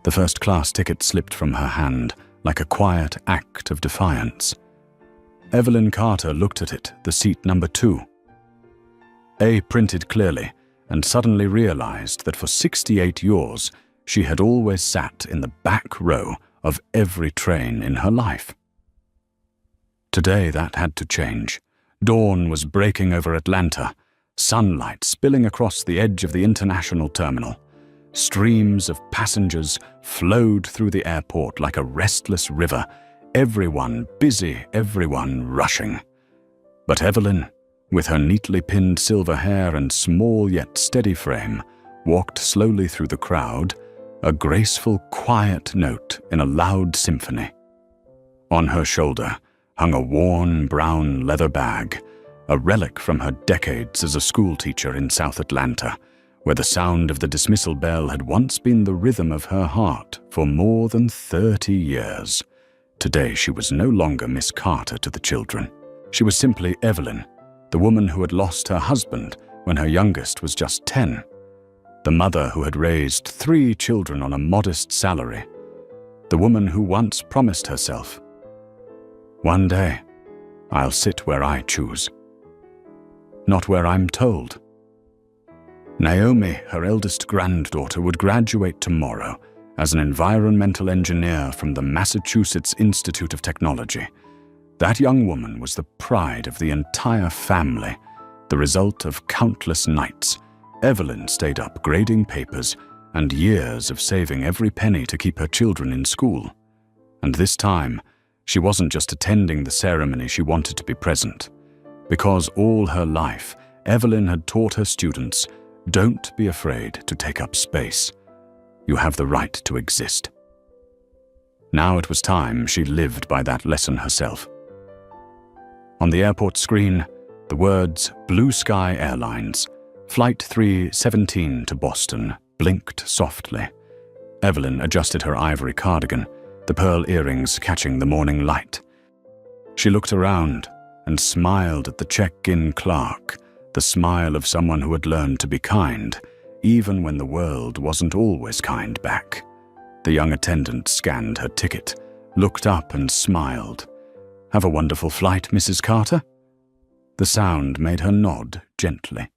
The first-class ticket slipped from her hand like a quiet act of defiance. Evelyn Carter looked at it, the seat number 2. A printed clearly, and suddenly realized that for 68 years she had always sat in the back row of every train in her life. Today that had to change. Dawn was breaking over Atlanta, sunlight spilling across the edge of the international terminal. Streams of passengers flowed through the airport like a restless river, everyone busy, everyone rushing. But Evelyn, with her neatly pinned silver hair and small yet steady frame, walked slowly through the crowd, a graceful, quiet note in a loud symphony. On her shoulder hung a worn brown leather bag, a relic from her decades as a schoolteacher in South Atlanta, where the sound of the dismissal bell had once been the rhythm of her heart for more than 30 years. Today she was no longer Miss Carter to the children. She was simply Evelyn, the woman who had lost her husband when her youngest was just 10, the mother who had raised 3 children on a modest salary, the woman who once promised herself, "One day, I'll sit where I choose, not where I'm told." Naomi, her eldest granddaughter, would graduate tomorrow as an environmental engineer from the Massachusetts Institute of Technology. That young woman was the pride of the entire family, the result of countless nights. Evelyn stayed up grading papers and years of saving every penny to keep her children in school. And this time, she wasn't just attending the ceremony, she wanted to be present. Because all her life, Evelyn had taught her students, don't be afraid to take up space. You have the right to exist. Now it was time she lived by that lesson herself. On the airport screen, the words Blue Sky Airlines, Flight 317 to Boston, blinked softly. Evelyn adjusted her ivory cardigan, the pearl earrings catching the morning light. She looked around and smiled at the check-in clerk, the smile of someone who had learned to be kind, even when the world wasn't always kind back. The young attendant scanned her ticket, looked up and smiled. "Have a wonderful flight, Mrs. Carter?" The sound made her nod gently.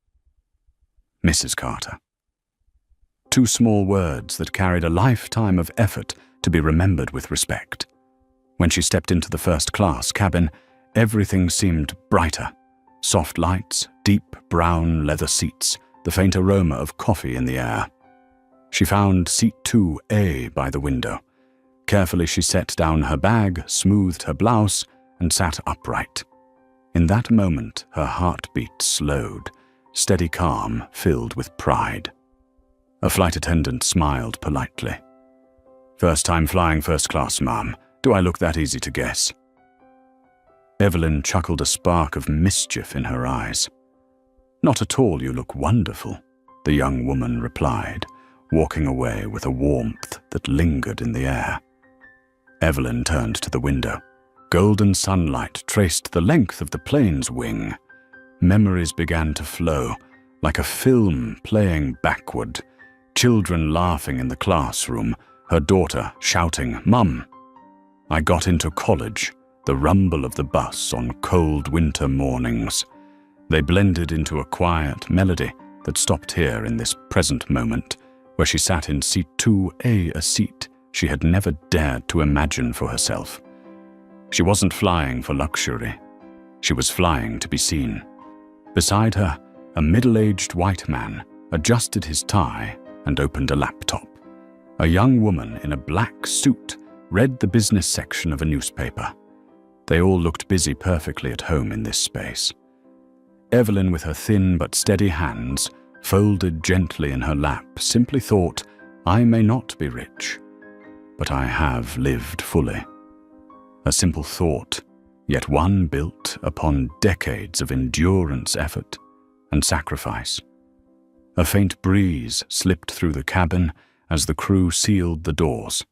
Mrs. Carter. 2 small words that carried a lifetime of effort to be remembered with respect. When she stepped into the first-class cabin, everything seemed brighter. Soft lights, deep brown leather seats, the faint aroma of coffee in the air. She found seat 2A by the window. Carefully she set down her bag, smoothed her blouse, and sat upright. In that moment, her heartbeat slowed, steady calm filled with pride. A flight attendant smiled politely. "First time flying first class, ma'am. Do I look that easy to guess?" Evelyn chuckled, a spark of mischief in her eyes. "Not at all, you look wonderful," the young woman replied, walking away with a warmth that lingered in the air. Evelyn turned to the window. Golden sunlight traced the length of the plane's wing. Memories began to flow, like a film playing backward. Children laughing in the classroom, her daughter shouting, "Mum!" I got into college, the rumble of the bus on cold winter mornings. They blended into a quiet melody that stopped here in this present moment, where she sat in seat 2A, a seat she had never dared to imagine for herself. She wasn't flying for luxury. She was flying to be seen. Beside her, a middle-aged white man adjusted his tie and opened a laptop. A young woman in a black suit read the business section of a newspaper. They all looked busy, perfectly at home in this space. Evelyn, with her thin but steady hands folded gently in her lap, simply thought, "I may not be rich, but I have lived fully." A simple thought, yet one built upon decades of endurance, effort, and sacrifice. A faint breeze slipped through the cabin as the crew sealed the doors.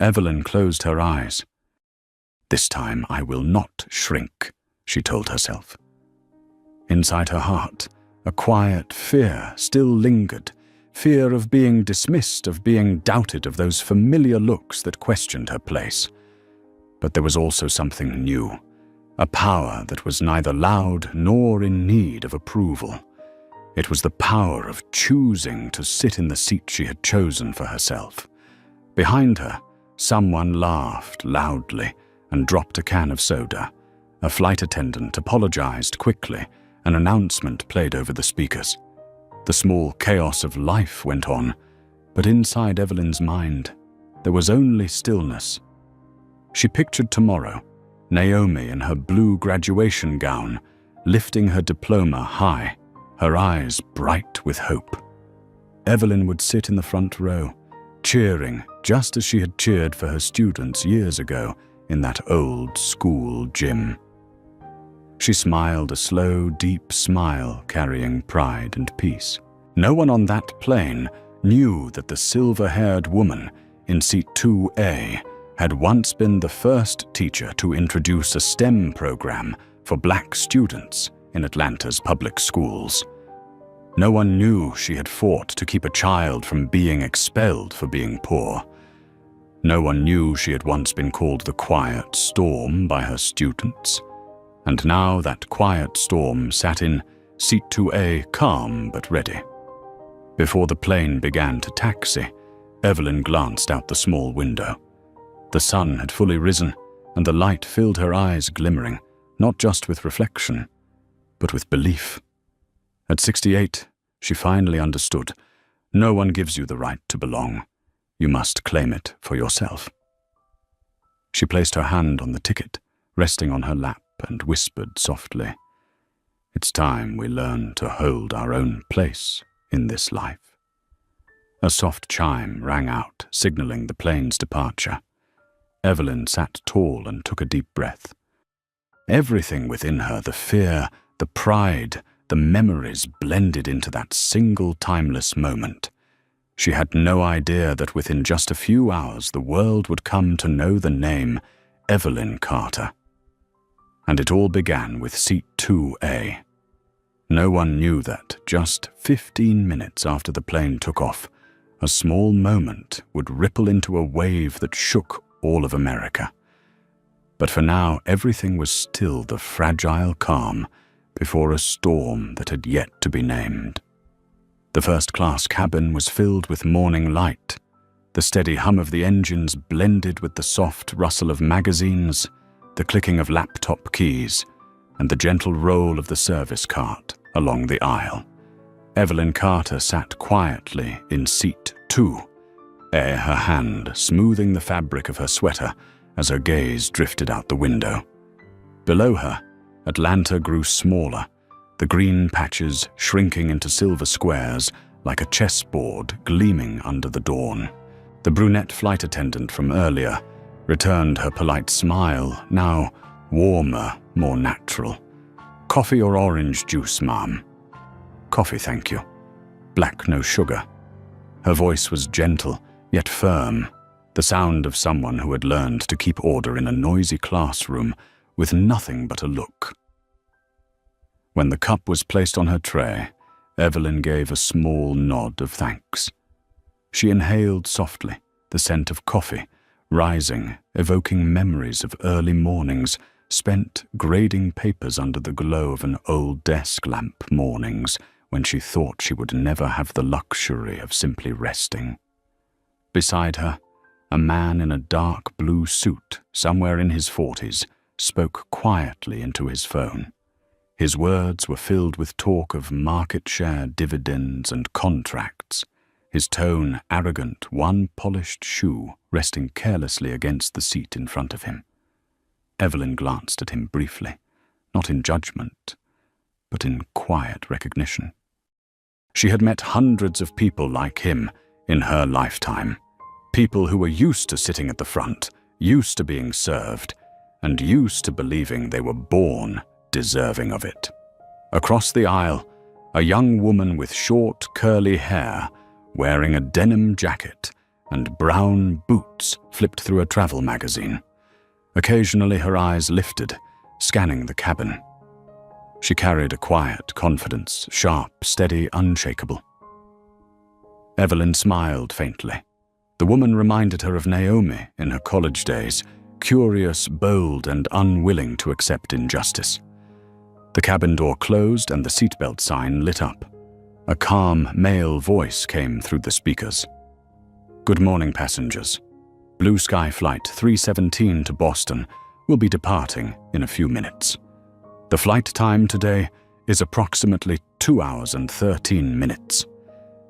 Evelyn closed her eyes. "This time I will not shrink," she told herself. Inside her heart, a quiet fear still lingered, fear of being dismissed, of being doubted, of those familiar looks that questioned her place. But there was also something new, a power that was neither loud nor in need of approval. It was the power of choosing to sit in the seat she had chosen for herself. Behind her, someone laughed loudly and dropped a can of soda. A flight attendant apologized quickly. An announcement played over the speakers. The small chaos of life went on, but inside Evelyn's mind, there was only stillness. She pictured tomorrow, Naomi in her blue graduation gown, lifting her diploma high, her eyes bright with hope. Evelyn would sit in the front row, cheering just as she had cheered for her students years ago in that old school gym. She smiled a slow, deep smile carrying pride and peace. No one on that plane knew that the silver-haired woman in seat 2A had once been the first teacher to introduce a STEM program for Black students in Atlanta's public schools. No one knew she had fought to keep a child from being expelled for being poor. No one knew she had once been called the Quiet Storm by her students. And now that quiet storm sat in seat 2A, calm but ready. Before the plane began to taxi, Evelyn glanced out the small window. The sun had fully risen, and the light filled her eyes glimmering, not just with reflection, but with belief. At 68, she finally understood. No one gives you the right to belong. You must claim it for yourself. She placed her hand on the ticket, resting on her lap, and whispered softly, "It's time we learn to hold our own place in this life." A soft chime rang out, signaling the plane's departure. Evelyn sat tall and took a deep breath. Everything within her, the fear, the pride, the memories blended into that single timeless moment. She had no idea that within just a few hours the world would come to know the name Evelyn Carter. And it all began with seat 2A. No one knew that just 15 minutes after the plane took off, a small moment would ripple into a wave that shook all of America. But for now, everything was still the fragile calm before a storm that had yet to be named. The first-class cabin was filled with morning light. The steady hum of the engines blended with the soft rustle of magazines, the clicking of laptop keys, and the gentle roll of the service cart along the aisle. Evelyn Carter sat quietly in seat 2, her hand smoothing the fabric of her sweater as her gaze drifted out the window. Below her, Atlanta grew smaller, the green patches shrinking into silver squares like a chessboard gleaming under the dawn. The brunette flight attendant from earlier returned her polite smile, now warmer, more natural. "Coffee or orange juice, ma'am?" "Coffee, thank you. Black, no sugar." Her voice was gentle, yet firm, the sound of someone who had learned to keep order in a noisy classroom with nothing but a look. When the cup was placed on her tray, Evelyn gave a small nod of thanks. She inhaled softly, the scent of coffee, rising, evoking memories of early mornings spent grading papers under the glow of an old desk lamp, mornings when she thought she would never have the luxury of simply resting. Beside her, a man in a dark blue suit, somewhere in his 40s, spoke quietly into his phone. His words were filled with talk of market share, dividends, and contracts, his tone arrogant, one polished shoe resting carelessly against the seat in front of him. Evelyn glanced at him briefly, not in judgment, but in quiet recognition. She had met hundreds of people like him in her lifetime, people who were used to sitting at the front, used to being served, and used to believing they were born deserving of it. Across the aisle, a young woman with short, curly hair, wearing a denim jacket and brown boots, flipped through a travel magazine. Occasionally her eyes lifted, scanning the cabin. She carried a quiet confidence, sharp, steady, unshakable. Evelyn smiled faintly. The woman reminded her of Naomi in her college days, curious, bold, and unwilling to accept injustice. The cabin door closed and the seatbelt sign lit up. A calm male voice came through the speakers. "Good morning, passengers. Blue Sky Flight 317 to Boston will be departing in a few minutes. The flight time today is approximately 2 hours and 13 minutes.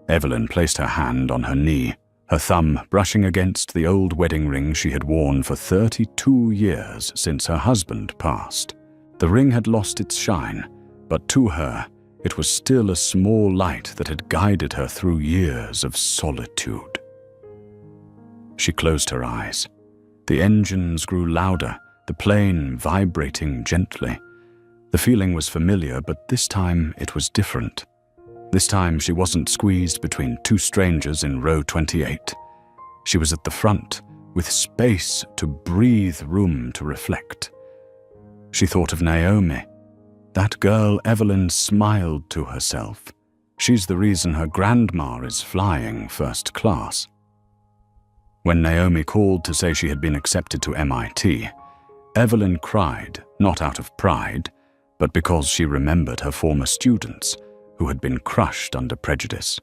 Evelyn placed her hand on her knee, her thumb brushing against the old wedding ring she had worn for 32 years since her husband passed. The ring had lost its shine, but to her, it was still a small light that had guided her through years of solitude. She closed her eyes. The engines grew louder, the plane vibrating gently. The feeling was familiar, but this time it was different. This time she wasn't squeezed between two strangers in row 28. She was at the front, with space to breathe, room to reflect. She thought of Naomi. That girl Evelyn smiled to herself. She's the reason her grandma is flying first class. When Naomi called to say she had been accepted to MIT, Evelyn cried, not out of pride, but because she remembered her former students who had been crushed under prejudice.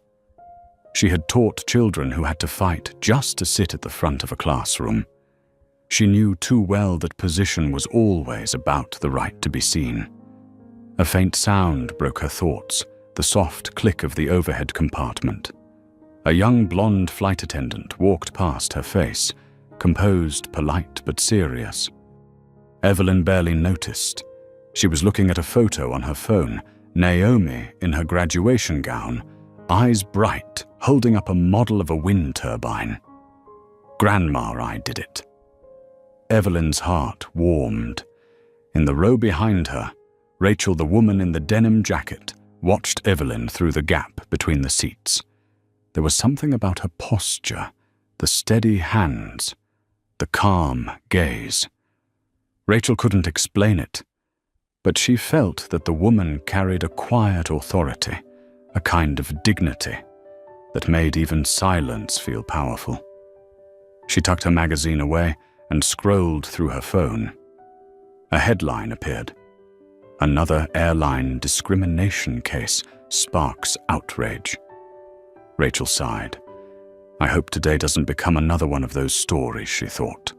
She had taught children who had to fight just to sit at the front of a classroom. She knew too well that position was always about the right to be seen. A faint sound broke her thoughts, the soft click of the overhead compartment. A young blonde flight attendant walked past her face, composed, polite, but serious. Evelyn barely noticed. She was looking at a photo on her phone, Naomi in her graduation gown, eyes bright, holding up a model of a wind turbine. Grandma, I did it. Evelyn's heart warmed. In the row behind her, Rachel, the woman in the denim jacket, watched Evelyn through the gap between the seats. There was something about her posture, the steady hands, the calm gaze. Rachel couldn't explain it, but she felt that the woman carried a quiet authority, a kind of dignity that made even silence feel powerful. She tucked her magazine away and scrolled through her phone. A headline appeared. Another airline discrimination case sparks outrage. Rachel sighed. I hope today doesn't become another one of those stories, she thought.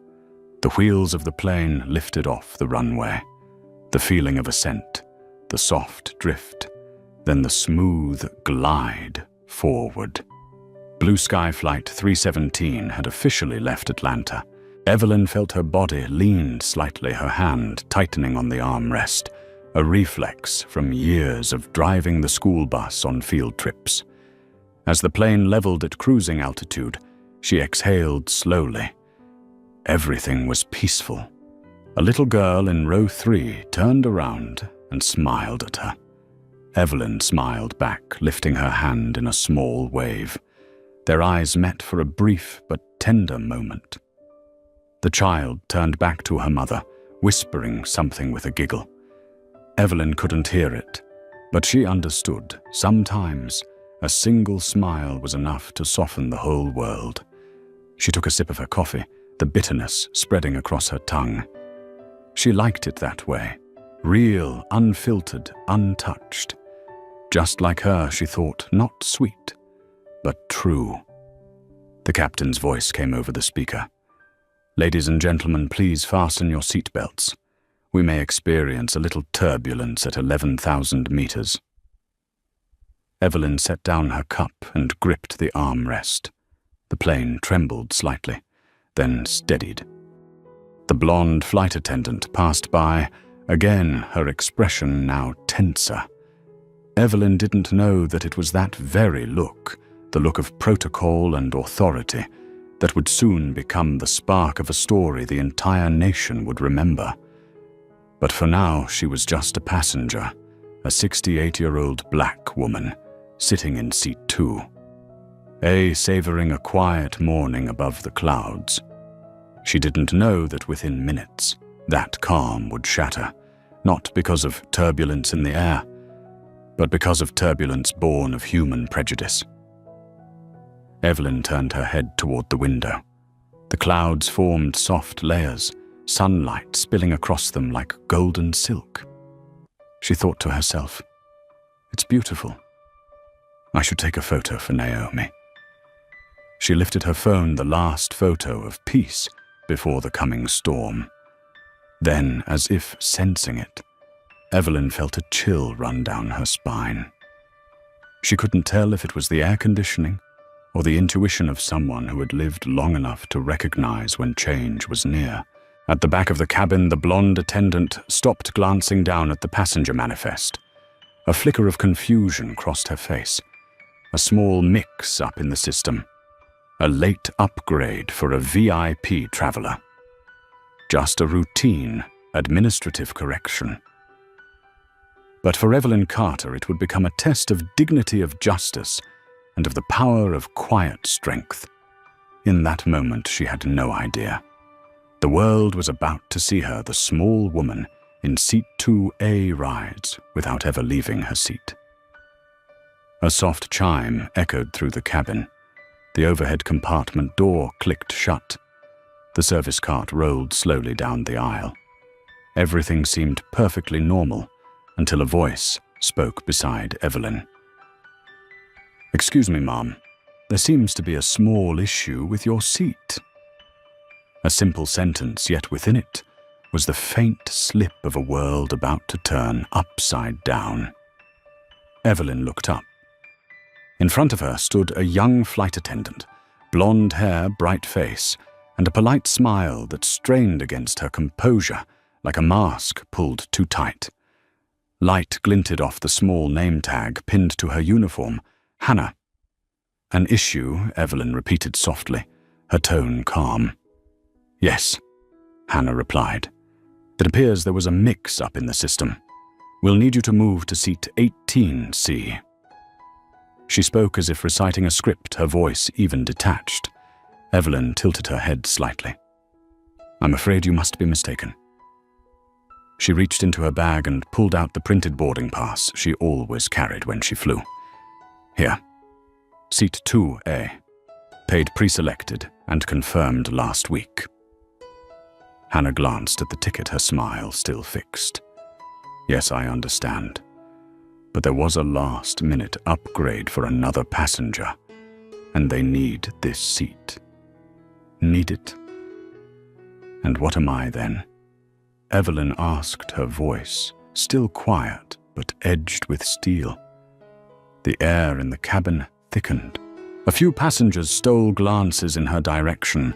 The wheels of the plane lifted off the runway. The feeling of ascent, the soft drift, then the smooth glide forward. Blue Sky Flight 317 had officially left Atlanta. Evelyn felt her body leaned slightly, her hand tightening on the armrest, a reflex from years of driving the school bus on field trips. As the plane leveled at cruising altitude, she exhaled slowly. Everything was peaceful. A little girl in row 3 turned around and smiled at her. Evelyn smiled back, lifting her hand in a small wave. Their eyes met for a brief but tender moment. The child turned back to her mother, whispering something with a giggle. Evelyn couldn't hear it, but she understood. Sometimes a single smile was enough to soften the whole world. She took a sip of her coffee, the bitterness spreading across her tongue. She liked it that way, real, unfiltered, untouched. Just like her, she thought, not sweet, but true. The captain's voice came over the speaker. Ladies and gentlemen, please fasten your seatbelts. We may experience a little turbulence at 11,000 meters. Evelyn set down her cup and gripped the armrest. The plane trembled slightly, then steadied. The blonde flight attendant passed by, again her expression now tenser. Evelyn didn't know that it was that very look, the look of protocol and authority, that would soon become the spark of a story the entire nation would remember. But for now, she was just a passenger, a 68-year-old black woman, sitting in seat 2. Savoring a quiet morning above the clouds. She didn't know that within minutes, that calm would shatter, not because of turbulence in the air, but because of turbulence born of human prejudice. Evelyn turned her head toward the window. The clouds formed soft layers, sunlight spilling across them like golden silk. She thought to herself, "It's beautiful. I should take a photo for Naomi." She lifted her phone, the last photo of peace before the coming storm. Then, as if sensing it, Evelyn felt a chill run down her spine. She couldn't tell if it was the air conditioning or the intuition of someone who had lived long enough to recognize when change was near. At the back of the cabin, the blonde attendant stopped, glancing down at the passenger manifest. A flicker of confusion crossed her face. A small mix-up in the system. A late upgrade for a VIP traveler. Just a routine, administrative correction. But for Evelyn Carter, it would become a test of dignity of justice and of the power of quiet strength. In that moment, she had no idea. The world was about to see her, the small woman, in Seat 2A rides without ever leaving her seat. A soft chime echoed through the cabin. The overhead compartment door clicked shut. The service cart rolled slowly down the aisle. Everything seemed perfectly normal until a voice spoke beside Evelyn. "Excuse me, Mom. There seems to be a small issue with your seat." A simple sentence, yet within it was the faint slip of a world about to turn upside down. Evelyn looked up. In front of her stood a young flight attendant, blonde hair, bright face, and a polite smile that strained against her composure like a mask pulled too tight. Light glinted off the small name tag pinned to her uniform, Hannah. "An issue," Evelyn repeated softly, her tone calm. "Yes," Hannah replied. "It appears there was a mix-up in the system. We'll need you to move to seat 18C. She spoke as if reciting a script, her voice even detached. Evelyn tilted her head slightly. "I'm afraid you must be mistaken." She reached into her bag and pulled out the printed boarding pass she always carried when she flew. "Here. Seat 2A. Paid pre-selected and confirmed last week." Hannah glanced at the ticket, her smile still fixed. "Yes, I understand. But there was a last-minute upgrade for another passenger, and they need this seat. Need it. And what am I then?" Evelyn asked, her voice still quiet but edged with steel. The air in the cabin thickened. A few passengers stole glances in her direction,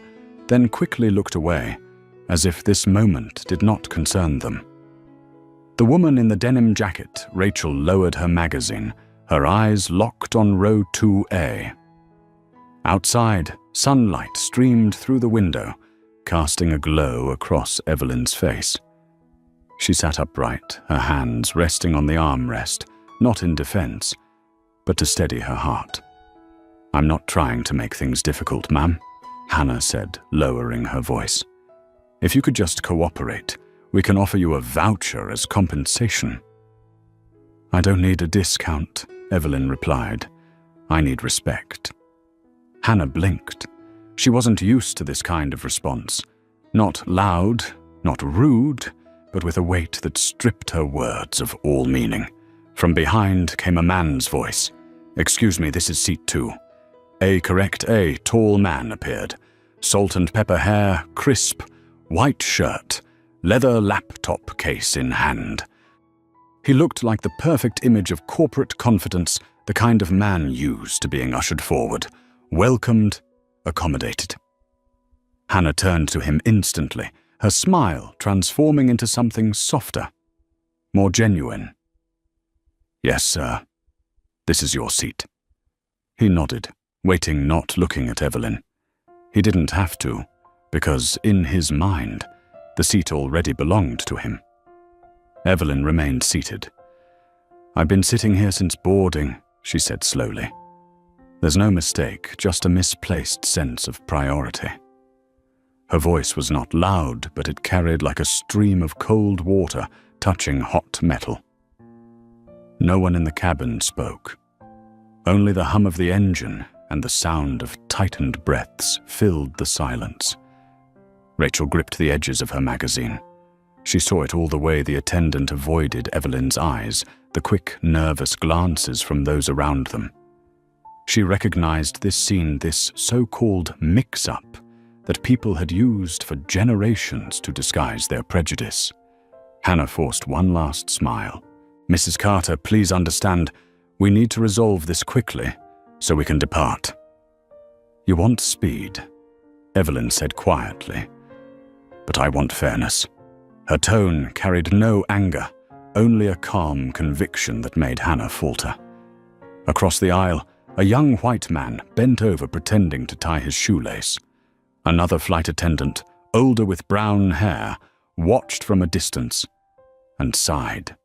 then quickly looked away, as if this moment did not concern them. The woman in the denim jacket, Rachel, lowered her magazine, her eyes locked on row 2A. Outside, sunlight streamed through the window, casting a glow across Evelyn's face. She sat upright, her hands resting on the armrest, not in defense, but to steady her heart. "I'm not trying to make things difficult, ma'am," Hannah said, lowering her voice. "If you could just cooperate, we can offer you a voucher as compensation." "I don't need a discount," Evelyn replied. "I need respect." Hannah blinked. She wasn't used to this kind of response. Not loud, not rude, but with a weight that stripped her words of all meaning. From behind came a man's voice. "Excuse me, this is seat 2. A correct A, tall man appeared. Salt and pepper hair, crisp, white shirt, leather laptop case in hand. He looked like the perfect image of corporate confidence, the kind of man used to being ushered forward, welcomed, accommodated." Hannah turned to him instantly, her smile transforming into something softer, more genuine. "Yes, sir. This is your seat." He nodded, waiting, not looking at Evelyn. He didn't have to, because in his mind, the seat already belonged to him. Evelyn remained seated. "I've been sitting here since boarding," she said slowly. "There's no mistake, just a misplaced sense of priority." Her voice was not loud, but it carried like a stream of cold water touching hot metal. No one in the cabin spoke. Only the hum of the engine and the sound of tightened breaths filled the silence. Rachel gripped the edges of her magazine. She saw it all the way the attendant avoided Evelyn's eyes, the quick, nervous glances from those around them. She recognized this scene, this so-called mix-up that people had used for generations to disguise their prejudice. Hannah forced one last smile. "Mrs. Carter, please understand, we need to resolve this quickly so we can depart." "You want speed," Evelyn said quietly. "But I want fairness." Her tone carried no anger, only a calm conviction that made Hannah falter. Across the aisle, a young white man bent over pretending to tie his shoelace. Another flight attendant, older with brown hair, watched from a distance and sighed.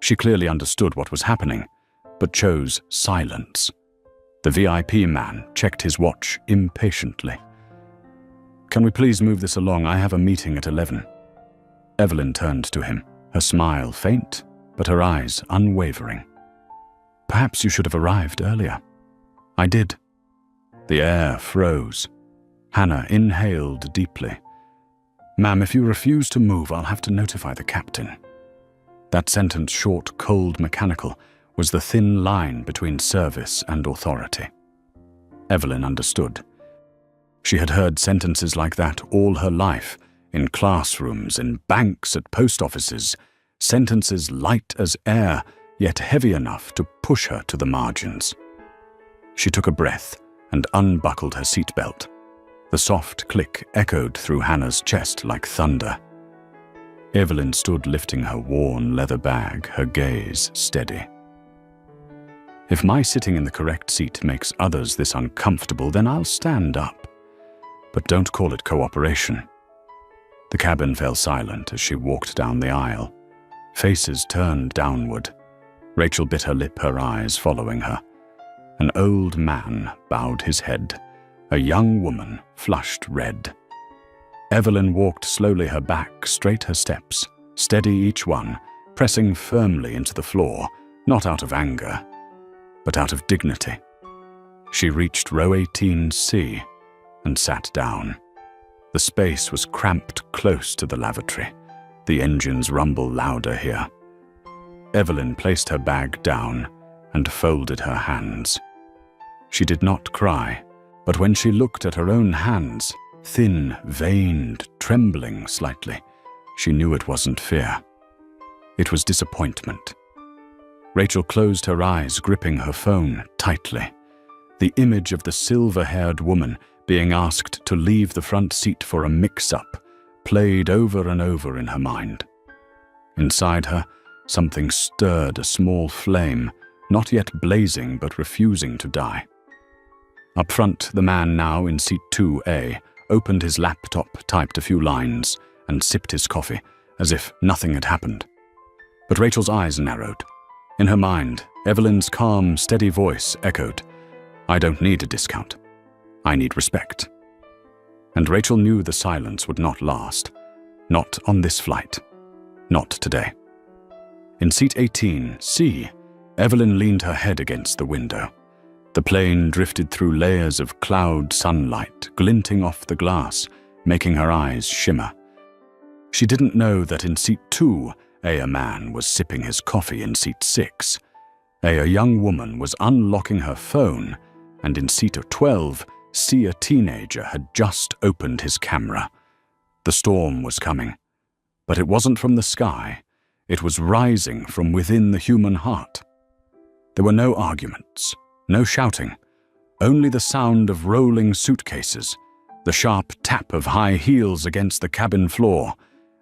She clearly understood what was happening, but chose silence. The VIP man checked his watch impatiently. "Can we please move this along? I have a meeting at 11. Evelyn turned to him, her smile faint, but her eyes unwavering. "Perhaps you should have arrived earlier." "I did." The air froze. Hannah inhaled deeply. "Ma'am, if you refuse to move, I'll have to notify the captain." That sentence, short, cold, mechanical, was the thin line between service and authority. Evelyn understood. She had heard sentences like that all her life, in classrooms, in banks, at post offices, sentences light as air, yet heavy enough to push her to the margins. She took a breath and unbuckled her seatbelt. The soft click echoed through Hannah's chest like thunder. Evelyn stood lifting her worn leather bag, her gaze steady. "If my sitting in the correct seat makes others this uncomfortable, then I'll stand up. But don't call it cooperation." The cabin fell silent as she walked down the aisle. Faces turned downward. Rachel bit her lip, her eyes following her. An old man bowed his head. A young woman flushed red. Evelyn walked slowly, her back straight, her steps steady each one, pressing firmly into the floor, not out of anger, but out of dignity. She reached row 18C and sat down. The space was cramped close to the lavatory. The engines rumble louder here. Evelyn placed her bag down and folded her hands. She did not cry, but when she looked at her own hands, thin, veined, trembling slightly, she knew it wasn't fear. It was disappointment. Rachel closed her eyes, gripping her phone tightly. The image of the silver-haired woman being asked to leave the front seat for a mix-up played over and over in her mind. Inside her, something stirred, a small flame, not yet blazing but refusing to die. Up front, the man now in seat 2A opened his laptop, typed a few lines, and sipped his coffee, as if nothing had happened. But Rachel's eyes narrowed. In her mind, Evelyn's calm, steady voice echoed, "I don't need a discount. I need respect." And Rachel knew the silence would not last. Not on this flight. Not today. In seat 18C, Evelyn leaned her head against the window. The plane drifted through layers of cloud sunlight, glinting off the glass, making her eyes shimmer. She didn't know that in seat 2, a man was sipping his coffee. In seat 6, a young woman was unlocking her phone, and in seat 12, C, a teenager, had just opened his camera. The storm was coming, but it wasn't from the sky. It was rising from within the human heart. There were no arguments, no shouting, only the sound of rolling suitcases, the sharp tap of high heels against the cabin floor,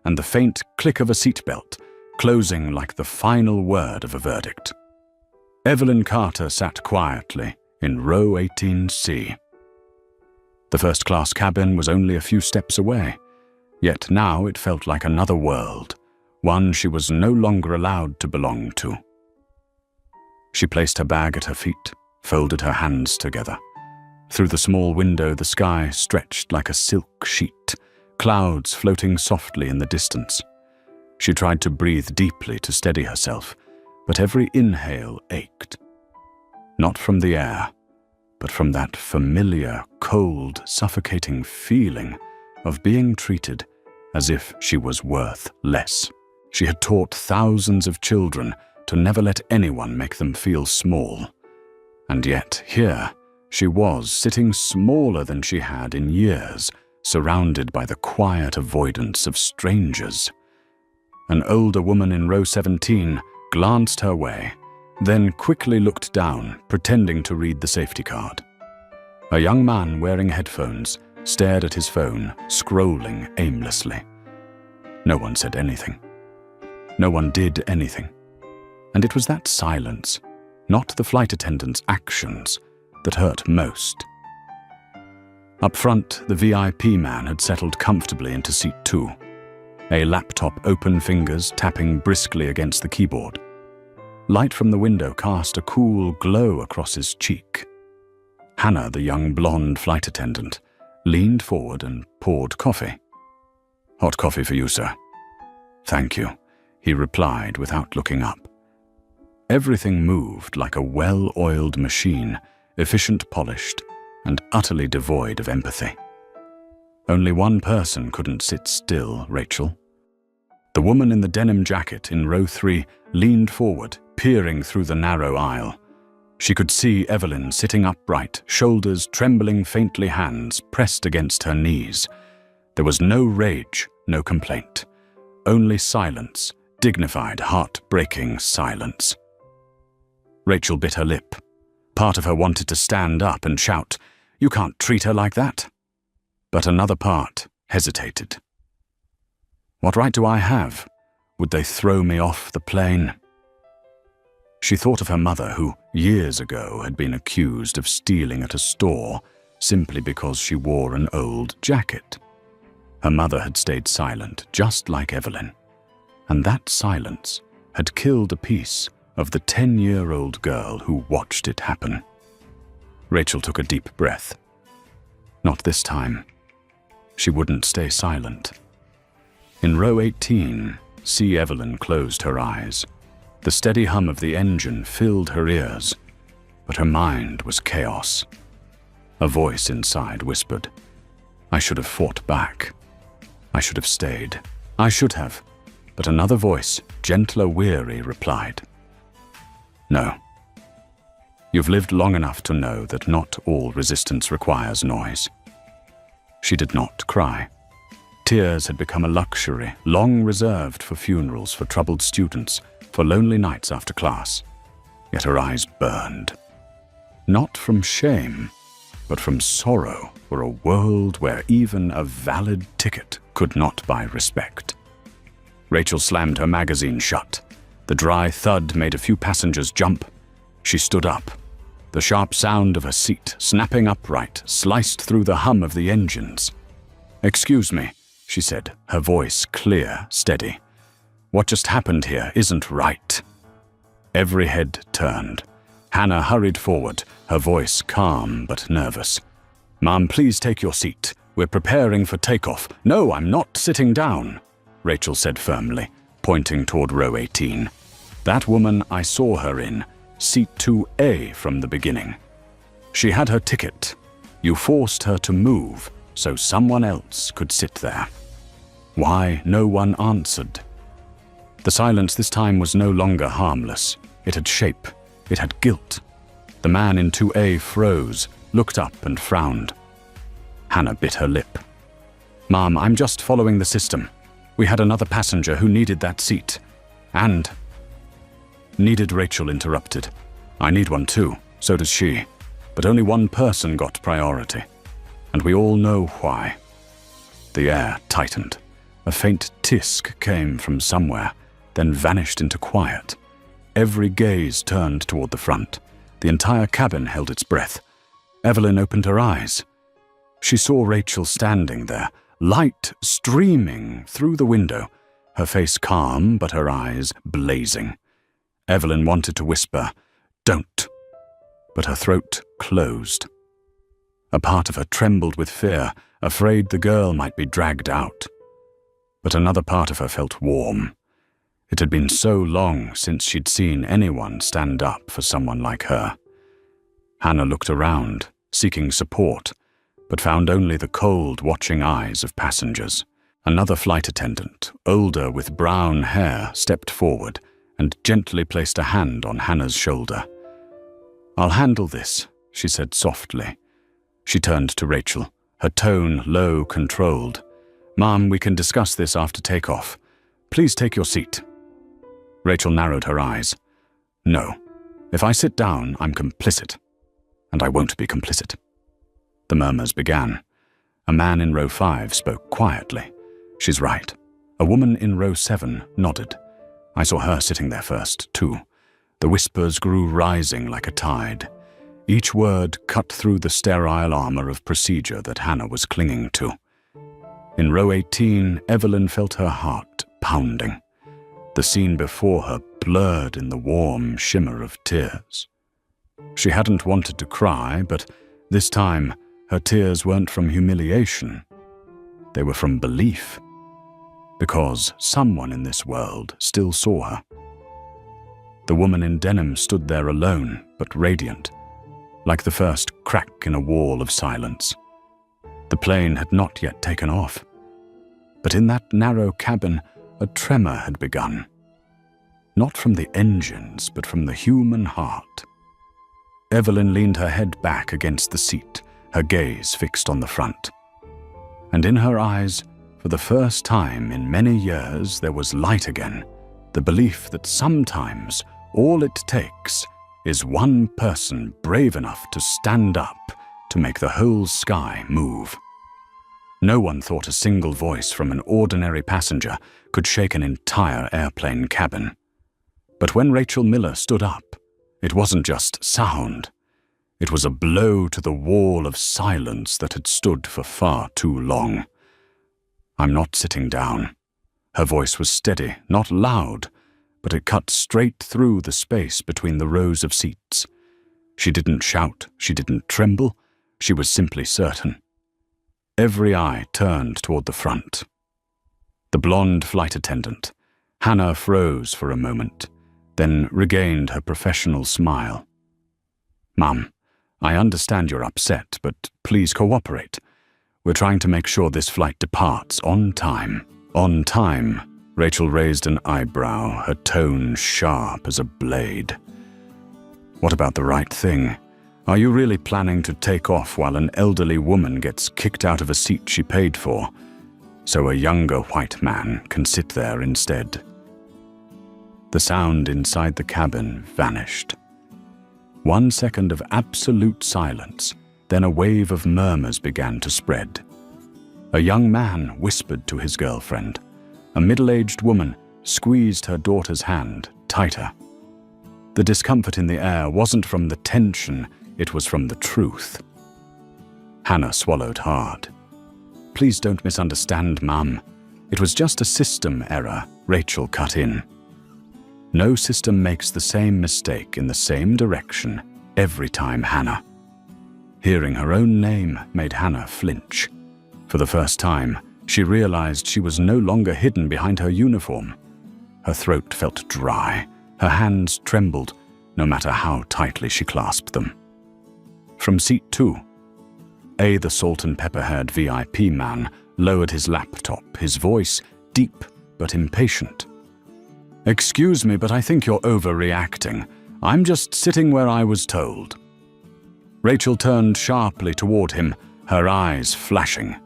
and the faint click of a seatbelt, closing like the final word of a verdict. Evelyn Carter sat quietly in row 18C. The first-class cabin was only a few steps away, yet now it felt like another world, one she was no longer allowed to belong to. She placed her bag at her feet, folded her hands together. Through the small window, the sky stretched like a silk sheet, clouds floating softly in the distance. She tried to breathe deeply to steady herself, but every inhale ached. Not from the air, but from that familiar, cold, suffocating feeling of being treated as if she was worth less. She had taught thousands of children to never let anyone make them feel small. And yet here she was, sitting smaller than she had in years, surrounded by the quiet avoidance of strangers. An older woman in row 17 glanced her way, then quickly looked down, pretending to read the safety card. A young man wearing headphones stared at his phone, scrolling aimlessly. No one said anything. No one did anything. And it was that silence, not the flight attendant's actions, that hurt most. Up front, the VIP man had settled comfortably into seat 2, a laptop open, fingers tapping briskly against the keyboard. Light from the window cast a cool glow across his cheek. Hannah, the young blonde flight attendant, leaned forward and poured coffee. "Hot coffee for you, sir." "Thank you," he replied without looking up. Everything moved like a well-oiled machine, efficient, polished, and utterly devoid of empathy. Only one person couldn't sit still, Rachel. The woman in the denim jacket in row 3 leaned forward, peering through the narrow aisle. She could see Evelyn sitting upright, shoulders trembling faintly, hands pressed against her knees. There was no rage, no complaint. Only silence, dignified, heart-breaking silence. Rachel bit her lip. Part of her wanted to stand up and shout, "You can't treat her like that." But another part hesitated. What right do I have? Would they throw me off the plane? She thought of her mother, who years ago had been accused of stealing at a store simply because she wore an old jacket. Her mother had stayed silent, just like Evelyn, and that silence had killed a piece of the 10-year-old girl who watched it happen. Rachel took a deep breath. Not this time. She wouldn't stay silent. In row 18, Evelyn closed her eyes. The steady hum of the engine filled her ears, but her mind was chaos. A voice inside whispered, "I should have fought back. I should have stayed. I should have." But another voice, gentler, weary, replied, "No. You've lived long enough to know that not all resistance requires noise." She did not cry. Tears had become a luxury, long reserved for funerals, for troubled students, for lonely nights after class. Yet her eyes burned. Not from shame, but from sorrow for a world where even a valid ticket could not buy respect. Rachel slammed her magazine shut. The dry thud made a few passengers jump. She stood up. The sharp sound of her seat, snapping upright, sliced through the hum of the engines. "Excuse me," she said, her voice clear, steady. "What just happened here isn't right." Every head turned. Hannah hurried forward, her voice calm but nervous. "Ma'am, please take your seat. We're preparing for takeoff." "No, I'm not sitting down," Rachel said firmly, pointing toward row 18. "That woman, I saw her in seat 2A from the beginning. She had her ticket. You forced her to move so someone else could sit there." Why, no one answered. The silence this time was no longer harmless. It had shape. It had guilt. The man in 2A froze, looked up and frowned. Hannah bit her lip. "Ma'am, I'm just following the system. We had another passenger who needed that seat. And—" "Needed," Rachel interrupted. "I need one too, so does she. But only one person got priority. And we all know why." The air tightened. A faint tisk came from somewhere, then vanished into quiet. Every gaze turned toward the front. The entire cabin held its breath. Evelyn opened her eyes. She saw Rachel standing there, light streaming through the window, her face calm but her eyes blazing. Evelyn wanted to whisper, "Don't," but her throat closed. A part of her trembled with fear, afraid the girl might be dragged out. But another part of her felt warm. It had been so long since she'd seen anyone stand up for someone like her. Hannah looked around, seeking support, but found only the cold, watching eyes of passengers. Another flight attendant, older with brown hair, stepped forward and gently placed a hand on Hannah's shoulder. "I'll handle this," she said softly. She turned to Rachel, her tone low, controlled. "Ma'am, we can discuss this after takeoff. Please take your seat." Rachel narrowed her eyes. "No. If I sit down, I'm complicit. And I won't be complicit." The murmurs began. A man in row 5 spoke quietly. "She's right." A woman in row 7 nodded. I saw her sitting there first, too. The whispers grew rising like a tide. Each word cut through the sterile armor of procedure that Hannah was clinging to. In row 18, Evelyn felt her heart pounding. The scene before her blurred in the warm shimmer of tears. She hadn't wanted to cry, but this time her tears weren't from humiliation. They were from belief. Because someone in this world still saw her. The woman in denim stood there alone, but radiant, like the first crack in a wall of silence. The plane had not yet taken off. But in that narrow cabin, a tremor had begun. Not from the engines, but from the human heart. Evelyn leaned her head back against the seat, her gaze fixed on the front. And in her eyes, for the first time in many years, there was light again, the belief that sometimes all it takes is one person brave enough to stand up to make the whole sky move. No one thought a single voice from an ordinary passenger could shake an entire airplane cabin. But when Rachel Miller stood up, it wasn't just sound. It was a blow to the wall of silence that had stood for far too long. "I'm not sitting down." Her voice was steady, not loud, but it cut straight through the space between the rows of seats. She didn't shout, she didn't tremble, she was simply certain. Every eye turned toward the front. The blonde flight attendant, Hannah, froze for a moment, then regained her professional smile. "Ma'am, I understand you're upset, but please cooperate. We're trying to make sure this flight departs on time." "On time?" Rachel raised an eyebrow, her tone sharp as a blade. "What about the right thing? Are you really planning to take off while an elderly woman gets kicked out of a seat she paid for, so a younger white man can sit there instead?" The sound inside the cabin vanished. 1 second of absolute silence, then a wave of murmurs began to spread. A young man whispered to his girlfriend. A middle-aged woman squeezed her daughter's hand tighter. The discomfort in the air wasn't from the tension, it was from the truth. Hannah swallowed hard. "Please don't misunderstand, Mum. It was just a system error," Rachel cut in. "No system makes the same mistake in the same direction every time, Hannah." Hearing her own name made Hannah flinch. For the first time, she realized she was no longer hidden behind her uniform. Her throat felt dry, her hands trembled, no matter how tightly she clasped them. From seat 2, the salt and pepper-haired VIP man lowered his laptop, his voice deep but impatient. "Excuse me, but I think you're overreacting. I'm just sitting where I was told." Rachel turned sharply toward him, her eyes flashing.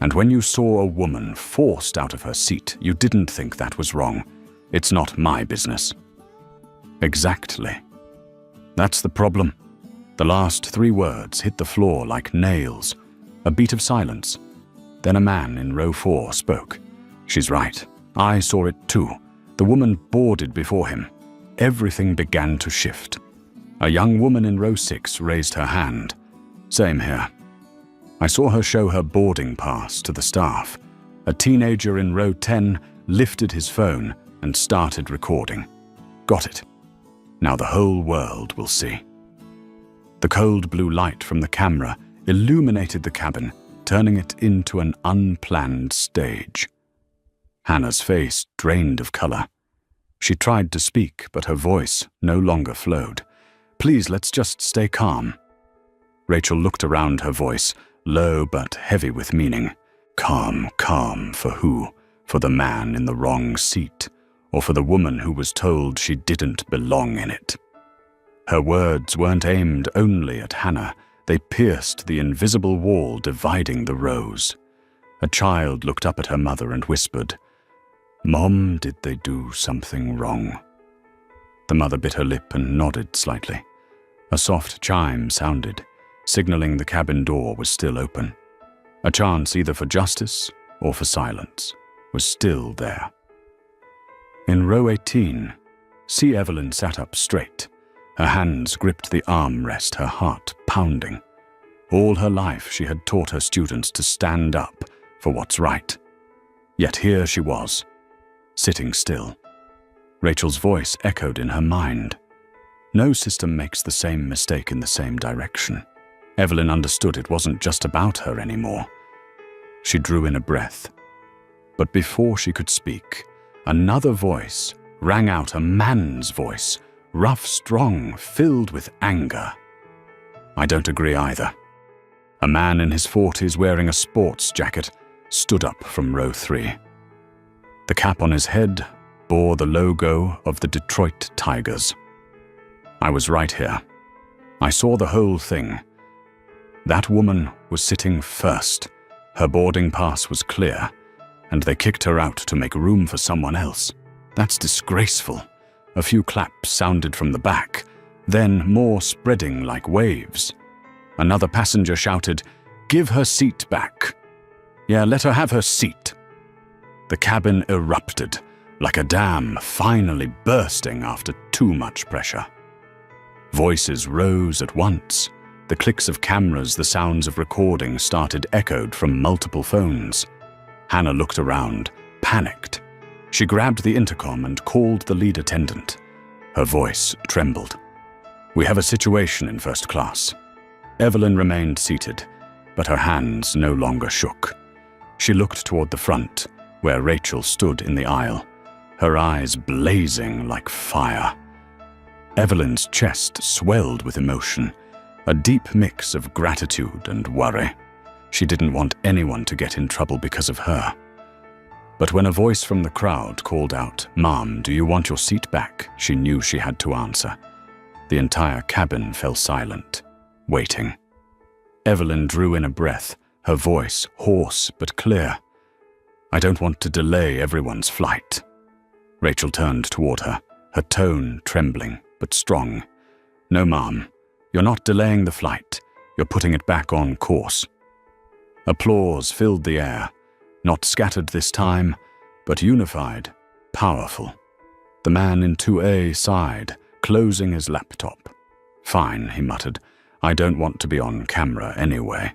"And when you saw a woman forced out of her seat, you didn't think that was wrong. It's not my business." "Exactly. That's the problem." The last 3 words hit the floor like nails. A beat of silence. Then a man in row 4 spoke. "She's right. I saw it too. The woman boarded before him. Everything began to shift." A young woman in row 6 raised her hand. "Same here." I saw her show her boarding pass to the staff. A teenager in row 10 lifted his phone and started recording. "Got it. Now the whole world will see." The cold blue light from the camera illuminated the cabin, turning it into an unplanned stage. Hannah's face drained of color. She tried to speak, but her voice no longer flowed. Please, let's just stay calm." Rachel looked around, her voice low but heavy with meaning. Calm, calm for who? For the man in the wrong seat, or for the woman who was told she didn't belong in it? Her words weren't aimed only at Hannah. They pierced the invisible wall dividing the rows. A child looked up at her mother and whispered, "Mom, did they do something wrong?" The mother bit her lip and nodded slightly. A soft chime sounded, signaling the cabin door was still open. A chance either for justice or for silence was still there. In row 18, C. Evelyn sat up straight. Her hands gripped the armrest, her heart pounding. All her life she had taught her students to stand up for what's right. Yet here she was, sitting still. Rachel's voice echoed in her mind. No system makes the same mistake in the same direction. Evelyn understood it wasn't just about her anymore. She drew in a breath. But before she could speak, another voice rang out, a man's voice, rough, strong, filled with anger. I don't agree either. A man in his 40s wearing a sports jacket stood up from row 3. The cap on his head bore the logo of the Detroit Tigers. I was right here. I saw the whole thing. That woman was sitting first. Her boarding pass was clear, and they kicked her out to make room for someone else. That's disgraceful. A few claps sounded from the back, then more spreading like waves. Another passenger shouted, "Give her seat back." "Yeah, let her have her seat." The cabin erupted, like a dam finally bursting after too much pressure. Voices rose at once. The clicks of cameras, the sounds of recording started echoed from multiple phones. Hannah looked around, panicked. She grabbed the intercom and called the lead attendant. Her voice trembled. "We have a situation in first class." Evelyn remained seated, but her hands no longer shook. She looked toward the front, where Rachel stood in the aisle, her eyes blazing like fire. Evelyn's chest swelled with emotion, a deep mix of gratitude and worry. She didn't want anyone to get in trouble because of her. But when a voice from the crowd called out, "Mom, do you want your seat back?" she knew she had to answer. The entire cabin fell silent, waiting. Evelyn drew in a breath, her voice hoarse but clear. "I don't want to delay everyone's flight." Rachel turned toward her, her tone trembling but strong. "No, Mom, you're not delaying the flight. You're putting it back on course." Applause filled the air, not scattered this time, but unified, powerful. The man in 2A sighed, closing his laptop. "Fine," he muttered. "I don't want to be on camera anyway."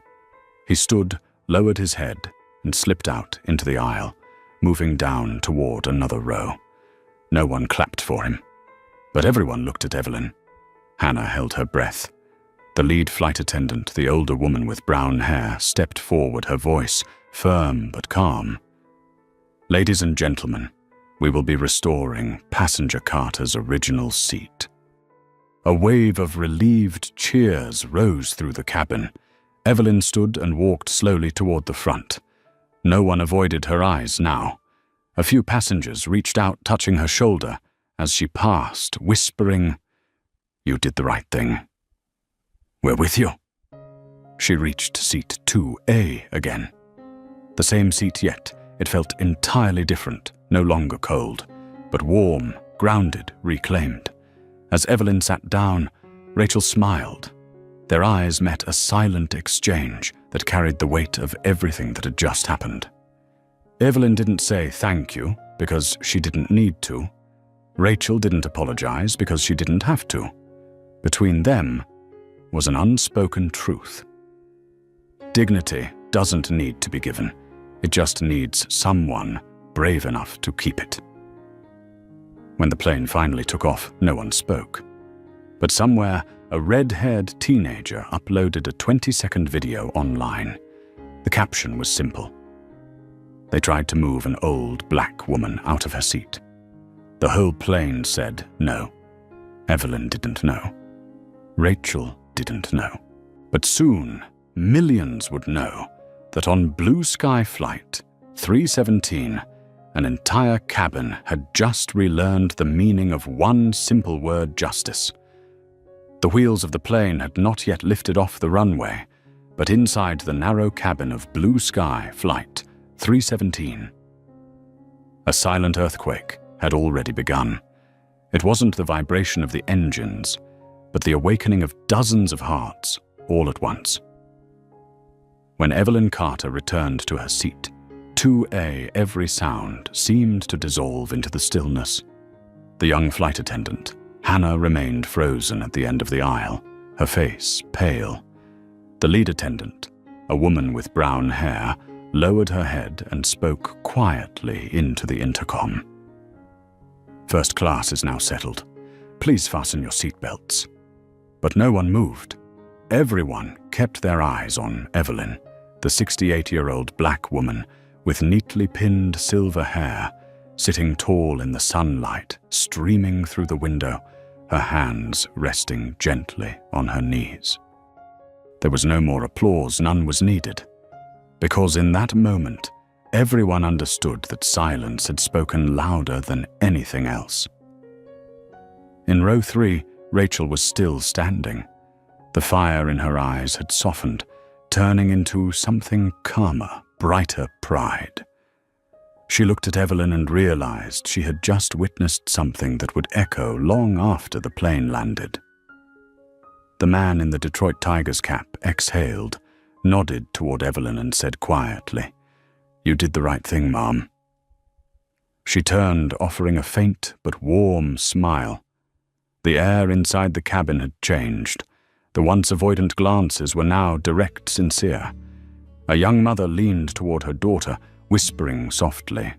He stood, lowered his head, and slipped out into the aisle, moving down toward another row. No one clapped for him, but everyone looked at Evelyn. Hannah held her breath. The lead flight attendant, the older woman with brown hair, stepped forward, her voice firm but calm. "Ladies and gentlemen, we will be restoring Passenger Carter's original seat." A wave of relieved cheers rose through the cabin. Evelyn stood and walked slowly toward the front. No one avoided her eyes now. A few passengers reached out, touching her shoulder as she passed, whispering, "You did the right thing. We're with you." She reached seat 2A again. The same seat, yet it felt entirely different, no longer cold, but warm, grounded, reclaimed. As Evelyn sat down, Rachel smiled. Their eyes met, a silent exchange that carried the weight of everything that had just happened. Evelyn didn't say thank you because she didn't need to. Rachel didn't apologize because she didn't have to. Between them was an unspoken truth. Dignity doesn't need to be given. It just needs someone brave enough to keep it. When the plane finally took off, no one spoke. But somewhere, a red-haired teenager uploaded a 20-second video online. The caption was simple. They tried to move an old black woman out of her seat. The whole plane said no. Evelyn didn't know. Rachel didn't know. But soon, millions would know that on Blue Sky Flight 317, an entire cabin had just relearned the meaning of one simple word: justice. The wheels of the plane had not yet lifted off the runway, but inside the narrow cabin of Blue Sky Flight 317, a silent earthquake had already begun. It wasn't the vibration of the engines, but the awakening of dozens of hearts all at once. When Evelyn Carter returned to her seat, 2A, every sound seemed to dissolve into the stillness. The young flight attendant, Hannah, remained frozen at the end of the aisle, her face pale. The lead attendant, a woman with brown hair, lowered her head and spoke quietly into the intercom. "First class is now settled. Please fasten your seatbelts." But no one moved. Everyone kept their eyes on Evelyn, the 68-year-old black woman with neatly pinned silver hair, sitting tall in the sunlight streaming through the window, her hands resting gently on her knees. There was no more applause, none was needed, because in that moment, everyone understood that silence had spoken louder than anything else. In row 3, Rachel was still standing. The fire in her eyes had softened, turning into something calmer, brighter pride. She looked at Evelyn and realized she had just witnessed something that would echo long after the plane landed. The man in the Detroit Tigers cap exhaled, nodded toward Evelyn and said quietly, "You did the right thing, Mom." She turned, offering a faint but warm smile. The air inside the cabin had changed. The once avoidant glances were now direct, sincere. A young mother leaned toward her daughter, whispering softly,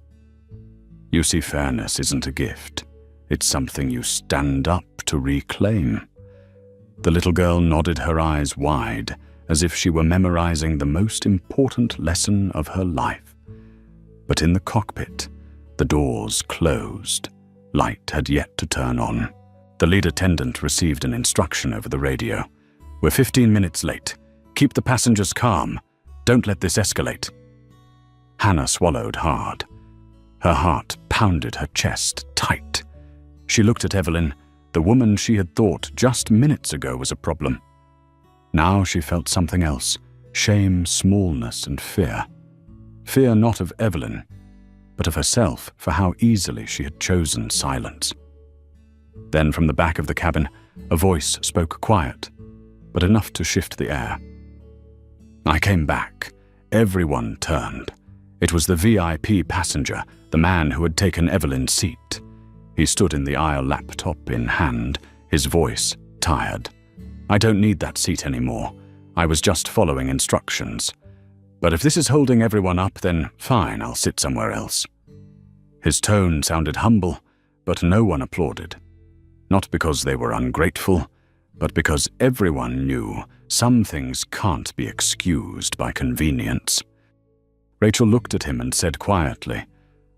"You see, fairness isn't a gift. It's something you stand up to reclaim." The little girl nodded, her eyes wide, as if she were memorizing the most important lesson of her life. But in the cockpit, the doors closed. Light had yet to turn on. The lead attendant received an instruction over the radio. "We're 15 minutes late. Keep the passengers calm. Don't let this escalate." Hannah swallowed hard. Her heart pounded her chest tight. She looked at Evelyn, the woman she had thought just minutes ago was a problem. Now she felt something else: shame, smallness, and fear. Fear not of Evelyn, but of herself for how easily she had chosen silence. Then from the back of the cabin, a voice spoke, quiet, but enough to shift the air. I came back. Everyone turned. It was the VIP passenger, the man who had taken Evelyn's seat. He stood in the aisle, laptop in hand, his voice tired. "I don't need that seat anymore. I was just following instructions. But if this is holding everyone up, then fine, I'll sit somewhere else." His tone sounded humble, but no one applauded. Not because they were ungrateful, but because everyone knew some things can't be excused by convenience. Rachel looked at him and said quietly,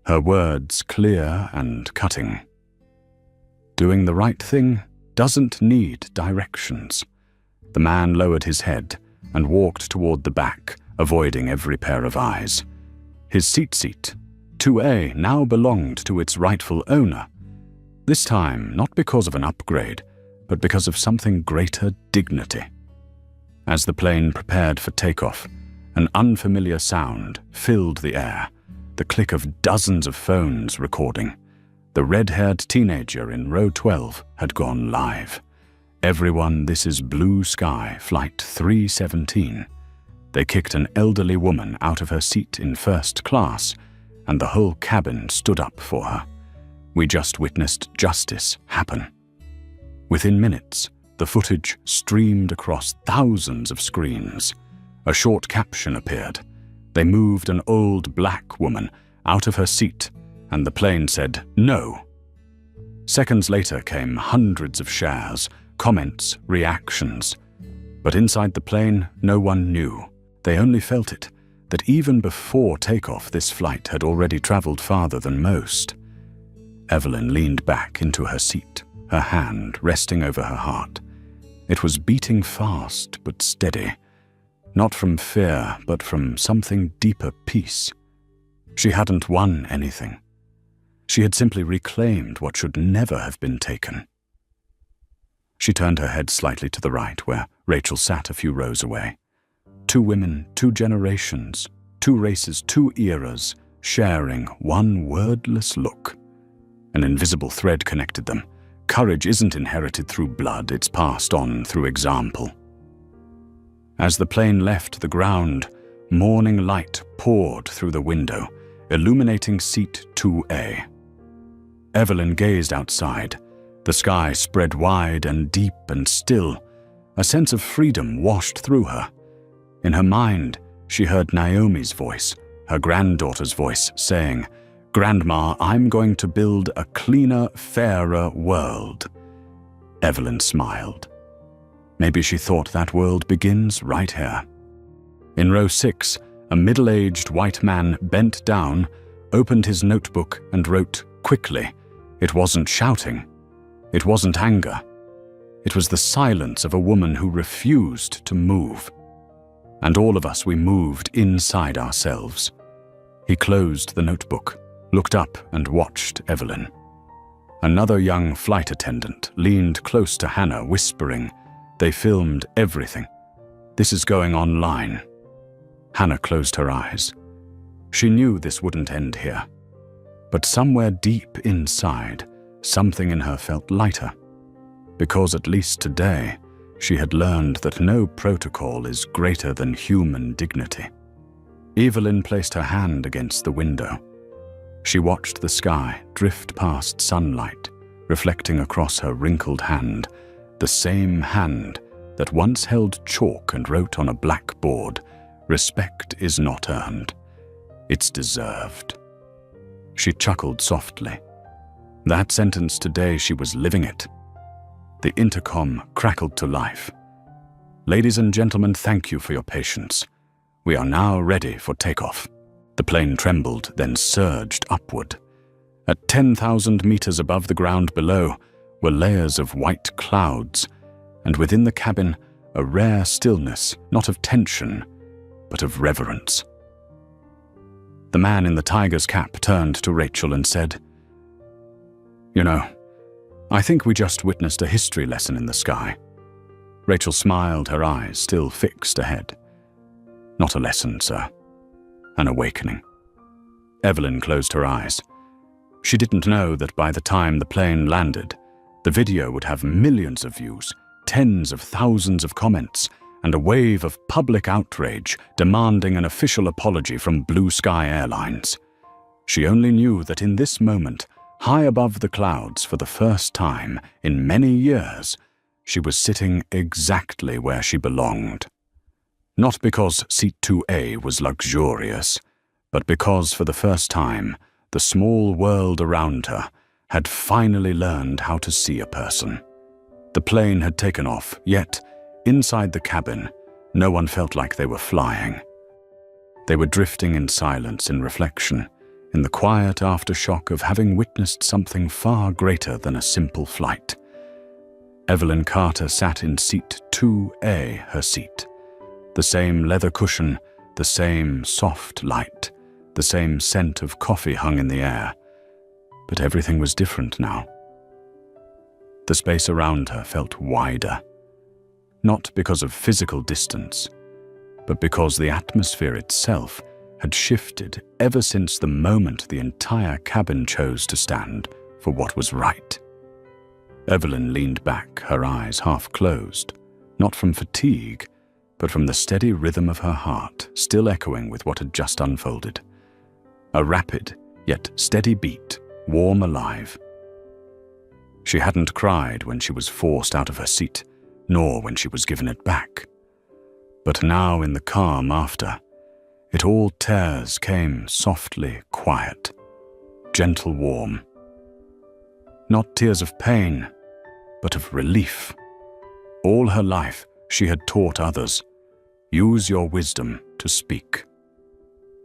her words clear and cutting, "Doing the right thing doesn't need directions." The man lowered his head and walked toward the back, avoiding every pair of eyes. His seat, 2A, now belonged to its rightful owner. This time, not because of an upgrade, but because of something greater: dignity. As the plane prepared for takeoff, an unfamiliar sound filled the air, the click of dozens of phones recording. The red-haired teenager in row 12 had gone live. "Everyone, this is Blue Sky Flight 317. They kicked an elderly woman out of her seat in first class, and the whole cabin stood up for her. We just witnessed justice happen." Within minutes, the footage streamed across thousands of screens. A short caption appeared. They moved an old black woman out of her seat, and the plane said, "No." Seconds later came hundreds of shares, comments, reactions. But inside the plane, no one knew. They only felt it, that even before takeoff, this flight had already traveled farther than most. Evelyn leaned back into her seat, her hand resting over her heart. It was beating fast but steady, not from fear but from something deeper peace. She hadn't won anything. She had simply reclaimed what should never have been taken. She turned her head slightly to the right, where Rachel sat a few rows away. 2 women, 2 generations, 2 races, 2 eras, sharing one wordless look. An invisible thread connected them. Courage isn't inherited through blood, it's passed on through example. As the plane left the ground, morning light poured through the window, illuminating seat 2A. Evelyn gazed outside. The sky spread wide and deep and still. A sense of freedom washed through her. In her mind, she heard Naomi's voice, her granddaughter's voice, saying, "Grandma, I'm going to build a cleaner, fairer world." Evelyn smiled. Maybe she thought that world begins right here. In row 6, a middle-aged white man bent down, opened his notebook and wrote quickly. It wasn't shouting. It wasn't anger. It was the silence of a woman who refused to move. And all of us, we moved inside ourselves. He closed the notebook, looked up and watched Evelyn. Another young flight attendant leaned close to Hannah, whispering, "They filmed everything. This is going online." Hannah closed her eyes. She knew this wouldn't end here. But somewhere deep inside, something in her felt lighter. Because at least today, she had learned that no protocol is greater than human dignity. Evelyn placed her hand against the window. She watched the sky drift past sunlight, reflecting across her wrinkled hand, the same hand that once held chalk and wrote on a blackboard, "Respect is not earned. It's deserved." She chuckled softly. That sentence today, she was living it. The intercom crackled to life. "Ladies and gentlemen, thank you for your patience. We are now ready for takeoff." The plane trembled, then surged upward. At 10,000 meters above the ground below were layers of white clouds, and within the cabin a rare stillness, not of tension, but of reverence. The man in the tiger's cap turned to Rachel and said, "You know, I think we just witnessed a history lesson in the sky." Rachel smiled, her eyes still fixed ahead. "Not a lesson, sir. An awakening." Evelyn closed her eyes. She didn't know that by the time the plane landed, the video would have millions of views, tens of thousands of comments, and a wave of public outrage demanding an official apology from Blue Sky Airlines. She only knew that in this moment, high above the clouds for the first time in many years, she was sitting exactly where she belonged. Not because seat 2A was luxurious, but because for the first time, the small world around her had finally learned how to see a person. The plane had taken off, yet, inside the cabin, no one felt like they were flying. They were drifting in silence, in reflection, in the quiet aftershock of having witnessed something far greater than a simple flight. Evelyn Carter sat in seat 2A, her seat. The same leather cushion, the same soft light, the same scent of coffee hung in the air. But everything was different now. The space around her felt wider. Not because of physical distance, but because the atmosphere itself had shifted ever since the moment the entire cabin chose to stand for what was right. Evelyn leaned back, her eyes half closed, not from fatigue, but from the steady rhythm of her heart, still echoing with what had just unfolded. A rapid, yet steady beat, warm alive. She hadn't cried when she was forced out of her seat, nor when she was given it back. But now in the calm after, it all tears came softly quiet, gentle warm. Not tears of pain, but of relief. All her life she had taught others, use your wisdom to speak,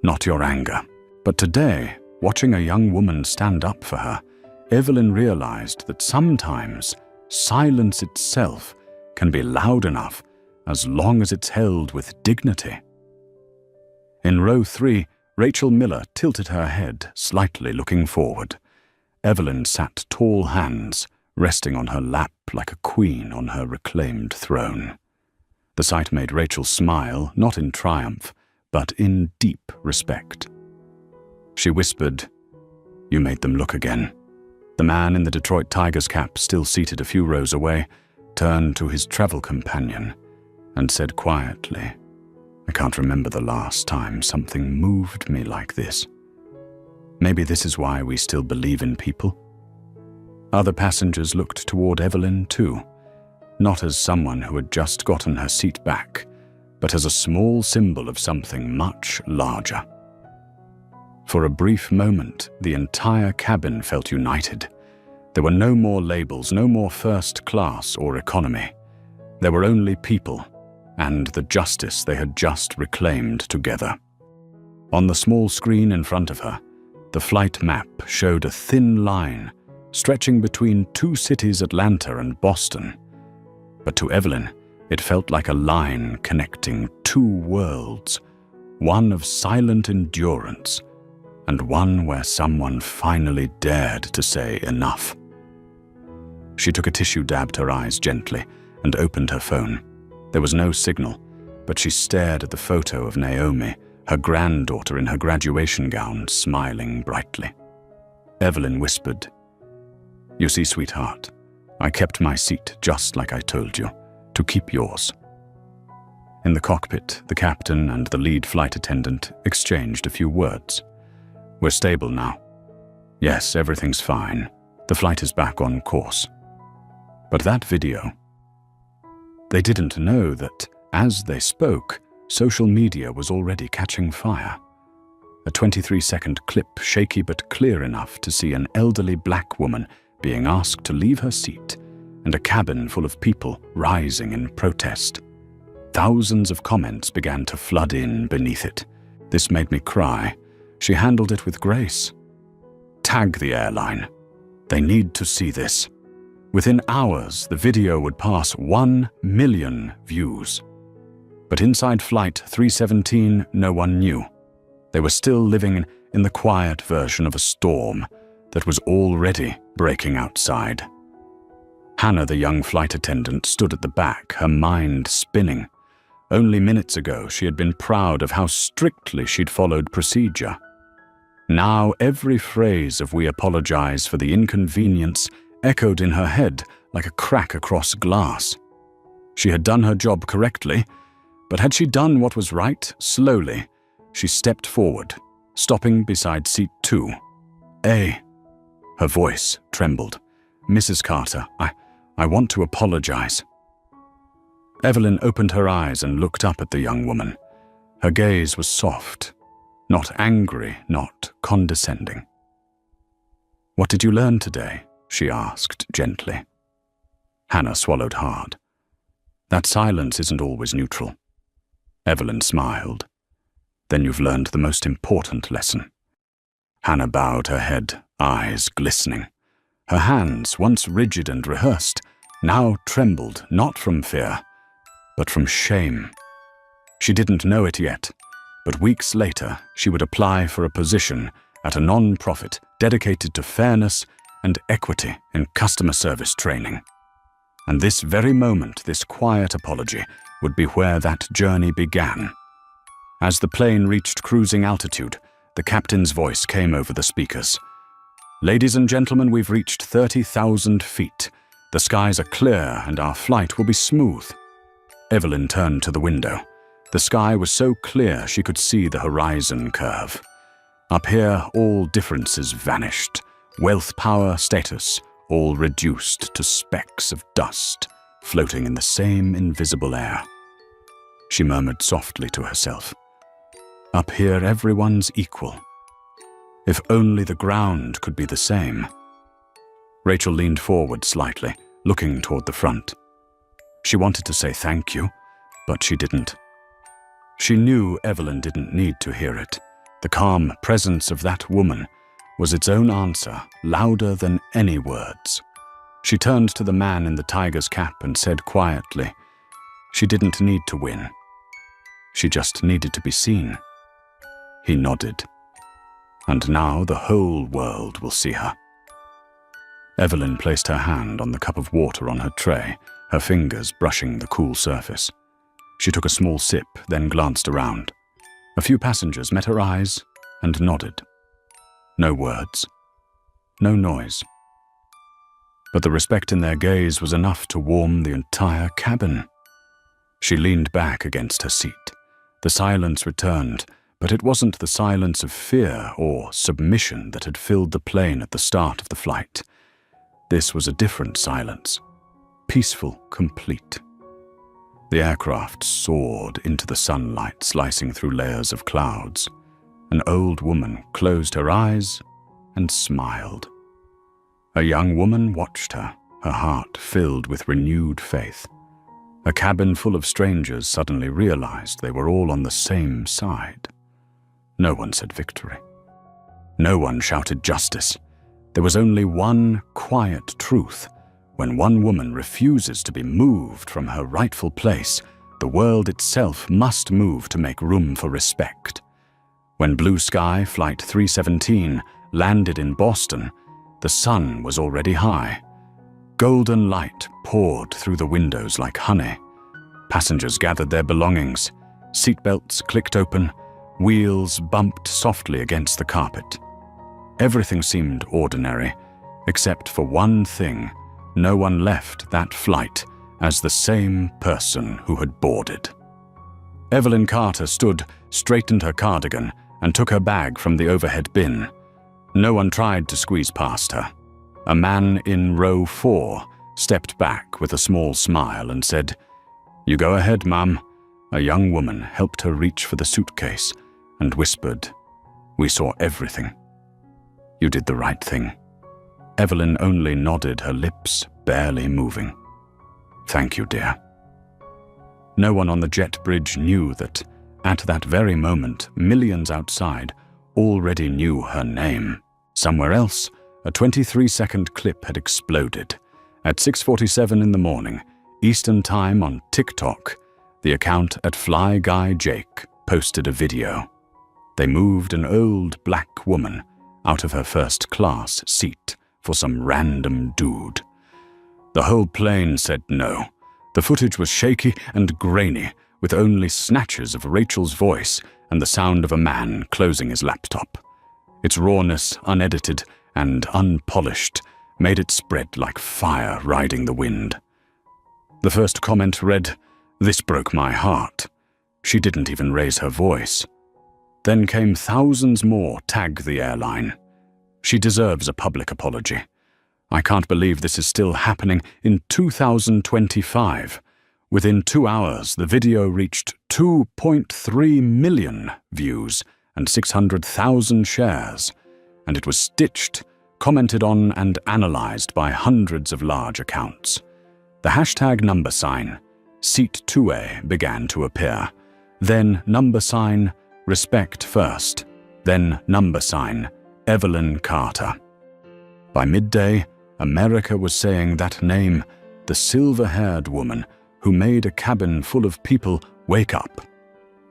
not your anger. But today, watching a young woman stand up for her, Evelyn realized that sometimes silence itself can be loud enough as long as it's held with dignity. In row 3, Rachel Miller tilted her head, slightly looking forward. Evelyn sat tall hands, resting on her lap like a queen on her reclaimed throne. The sight made Rachel smile, not in triumph, but in deep respect. She whispered, "You made them look again." The man in the Detroit Tigers cap, still seated a few rows away, turned to his travel companion and said quietly, "I can't remember the last time something moved me like this. Maybe this is why we still believe in people." Other passengers looked toward Evelyn too, not as someone who had just gotten her seat back, but as a small symbol of something much larger. For a brief moment, the entire cabin felt united. There were no more labels, no more first class or economy. There were only people, and the justice they had just reclaimed together. On the small screen in front of her, the flight map showed a thin line stretching between two cities, Atlanta and Boston. But to Evelyn, it felt like a line connecting two worlds, one of silent endurance, and one where someone finally dared to say enough. She took a tissue, dabbed her eyes gently, and opened her phone. There was no signal, but she stared at the photo of Naomi, her granddaughter in her graduation gown, smiling brightly. Evelyn whispered, "You see, sweetheart, I kept my seat just like I told you, to keep yours." In the cockpit, the captain and the lead flight attendant exchanged a few words. "We're stable now." "Yes, everything's fine. The flight is back on course." But that video... They didn't know that, as they spoke, social media was already catching fire. A 23-second clip, shaky but clear enough to see an elderly black woman being asked to leave her seat, and a cabin full of people rising in protest. Thousands of comments began to flood in beneath it. This made me cry. She handled it with grace. "Tag the airline. They need to see this." Within hours, the video would pass 1 million views. But inside Flight 317, no one knew. They were still living in the quiet version of a storm that was already breaking outside. Hannah, the young flight attendant, stood at the back, her mind spinning. Only minutes ago, she had been proud of how strictly she'd followed procedure. Now, every phrase of "we apologize for the inconvenience" echoed in her head like a crack across glass. She had done her job correctly, but had she done what was right? Slowly, she stepped forward, stopping beside seat 2. Her voice trembled. "Mrs. Carter, I want to apologize." Evelyn opened her eyes and looked up at the young woman. Her gaze was soft, not angry, not condescending. "What did you learn today?" she asked gently. Hannah swallowed hard. "That silence isn't always neutral." Evelyn smiled. "Then you've learned the most important lesson." Hannah bowed her head, eyes glistening. Her hands, once rigid and rehearsed, now trembled not from fear, but from shame. She didn't know it yet, but weeks later she would apply for a position at a non-profit dedicated to fairness and equity in customer service training. And this very moment, this quiet apology would be where that journey began. As the plane reached cruising altitude, the captain's voice came over the speakers. "Ladies and gentlemen, we've reached 30,000 feet. The skies are clear and our flight will be smooth." Evelyn turned to the window. The sky was so clear she could see the horizon curve. Up here, all differences vanished. Wealth, power, status, all reduced to specks of dust, floating in the same invisible air. She murmured softly to herself, "Up here, everyone's equal. If only the ground could be the same." Rachel leaned forward slightly, looking toward the front. She wanted to say thank you, but she didn't. She knew Evelyn didn't need to hear it. The calm presence of that woman was its own answer, louder than any words. She turned to the man in the tiger's cap and said quietly, she didn't need to win. She just needed to be seen. He nodded. And now the whole world will see her. Evelyn placed her hand on the cup of water on her tray, her fingers brushing the cool surface. She took a small sip, then glanced around. A few passengers met her eyes and nodded. No words. No noise. But the respect in their gaze was enough to warm the entire cabin. She leaned back against her seat. The silence returned, but it wasn't the silence of fear or submission that had filled the plane at the start of the flight. This was a different silence, peaceful, complete. The aircraft soared into the sunlight, slicing through layers of clouds. An old woman closed her eyes and smiled. A young woman watched her, her heart filled with renewed faith. A cabin full of strangers suddenly realized they were all on the same side. No one said victory. No one shouted justice. There was only one quiet truth. When one woman refuses to be moved from her rightful place, the world itself must move to make room for respect. When Blue Sky Flight 317 landed in Boston, the sun was already high. Golden light poured through the windows like honey. Passengers gathered their belongings. Seatbelts clicked open. Wheels bumped softly against the carpet. Everything seemed ordinary, except for one thing. No one left that flight as the same person who had boarded. Evelyn Carter stood, straightened her cardigan, and took her bag from the overhead bin. No one tried to squeeze past her. A man in row 4 stepped back with a small smile and said, "You go ahead, ma'am." A young woman helped her reach for the suitcase and whispered, "We saw everything. You did the right thing." Evelyn only nodded, her lips barely moving. "Thank you, dear." No one on the jet bridge knew that, at that very moment, millions outside already knew her name. Somewhere else, a 23-second clip had exploded. At 6:47 in the morning, Eastern Time on TikTok, the account at Fly Guy Jake posted a video. They moved an old black woman out of her first-class seat for some random dude. The whole plane said no. The footage was shaky and grainy, with only snatches of Rachel's voice and the sound of a man closing his laptop. Its rawness, unedited and unpolished, made it spread like fire riding the wind. The first comment read, "This broke my heart." She didn't even raise her voice. Then came thousands more tag the airline. She deserves a public apology. I can't believe this is still happening in 2025. Within 2 hours, the video reached 2.3 million views and 600,000 shares, and it was stitched, commented on, and analyzed by hundreds of large accounts. The hashtag number sign, Seat 2A, began to appear. Then number sign, Respect First. Then number sign, Evelyn Carter. By midday, America was saying that name, the silver-haired woman who made a cabin full of people wake up.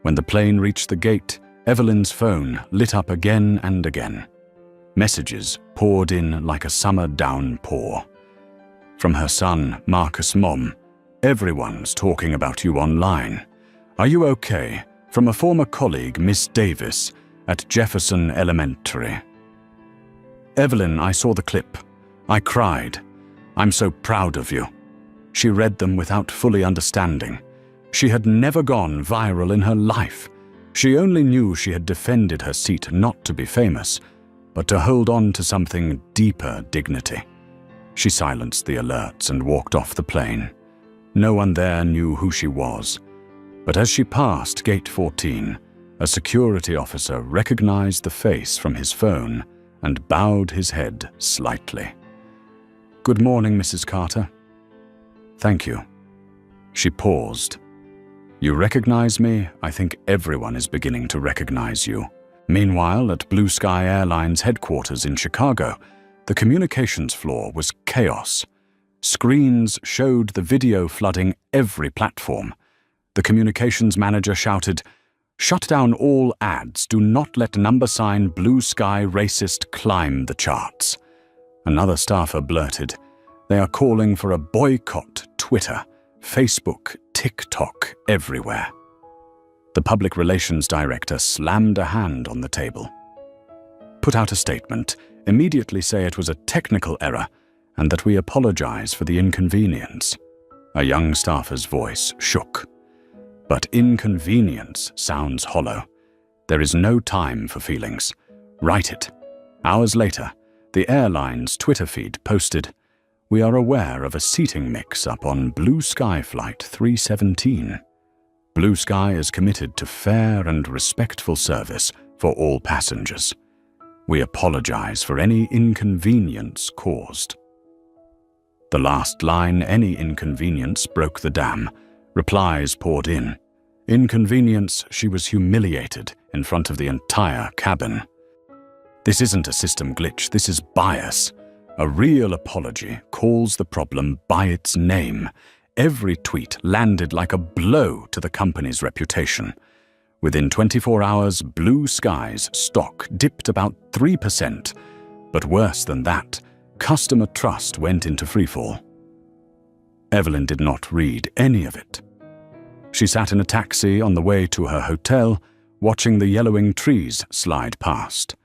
When the plane reached the gate, Evelyn's phone lit up again and again. Messages poured in like a summer downpour. From her son, Marcus Mom, "Everyone's talking about you online. Are you okay?" From a former colleague, Miss Davis, at Jefferson Elementary. "Evelyn, I saw the clip. I cried. I'm so proud of you." She read them without fully understanding. She had never gone viral in her life. She only knew she had defended her seat not to be famous, but to hold on to something deeper dignity. She silenced the alerts and walked off the plane. No one there knew who she was. But as she passed Gate 14, a security officer recognized the face from his phone and bowed his head slightly. "Good morning, Mrs. Carter." "Thank you." She paused. "You recognize me? I think everyone is beginning to recognize you." Meanwhile, at Blue Sky Airlines headquarters in Chicago, the communications floor was chaos. Screens showed the video flooding every platform. The communications manager shouted, "Shut down all ads. Do not let number sign Blue Sky Racist climb the charts." Another staffer blurted, "They are calling for a boycott Twitter, Facebook, TikTok, everywhere." The public relations director slammed a hand on the table. "Put out a statement. Immediately say it was a technical error and that we apologize for the inconvenience." A young staffer's voice shook. "But inconvenience sounds hollow. There is no time for feelings. Write it." Hours later, the airline's Twitter feed posted, "We are aware of a seating mix-up on Blue Sky Flight 317. Blue Sky is committed to fair and respectful service for all passengers. We apologize for any inconvenience caused." The last line, "any inconvenience," broke the dam. Replies poured in. Inconvenience, she was humiliated in front of the entire cabin. This isn't a system glitch, this is bias. A real apology calls the problem by its name. Every tweet landed like a blow to the company's reputation. Within 24 hours, Blue Sky's stock dipped about 3%. But worse than that, customer trust went into freefall. Evelyn did not read any of it. She sat in a taxi on the way to her hotel, watching the yellowing trees slide past.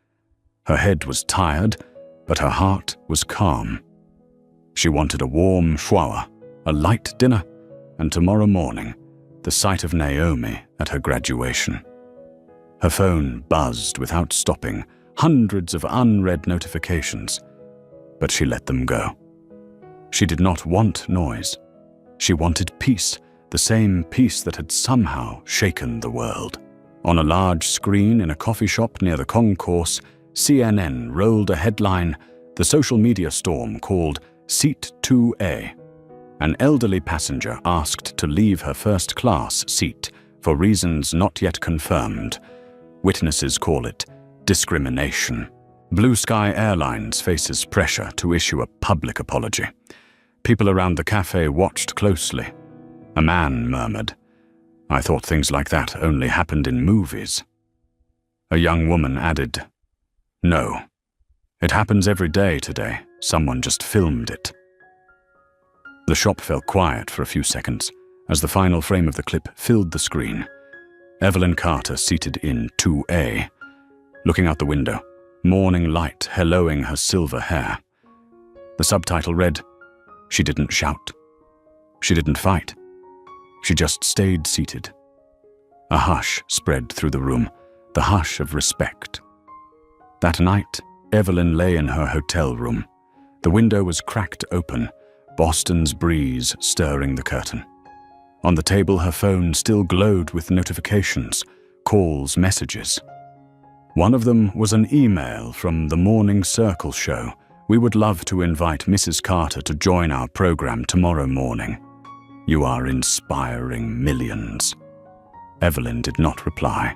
Her head was tired, but her heart was calm. She wanted a warm shower, a light dinner, and tomorrow morning, the sight of Naomi at her graduation. Her phone buzzed without stopping, hundreds of unread notifications, but she let them go. She did not want noise. She wanted peace, the same peace that had somehow shaken the world. On a large screen in a coffee shop near the concourse, CNN rolled a headline, "The social media storm called Seat 2A." An elderly passenger asked to leave her first-class seat for reasons not yet confirmed. Witnesses call it discrimination. Blue Sky Airlines faces pressure to issue a public apology. People around the cafe watched closely. A man murmured, "I thought things like that only happened in movies." A young woman added, "No, it happens every day today. Someone just filmed it." The shop fell quiet for a few seconds as the final frame of the clip filled the screen. Evelyn Carter seated in 2A, looking out the window, morning light helloing her silver hair. The subtitle read, "She didn't shout. She didn't fight. She just stayed seated." A hush spread through the room, the hush of respect. That night, Evelyn lay in her hotel room. The window was cracked open, Boston's breeze stirring the curtain. On the table, her phone still glowed with notifications, calls, messages. One of them was an email from the Morning Circle show. "We would love to invite Mrs. Carter to join our program tomorrow morning. You are inspiring millions." Evelyn did not reply.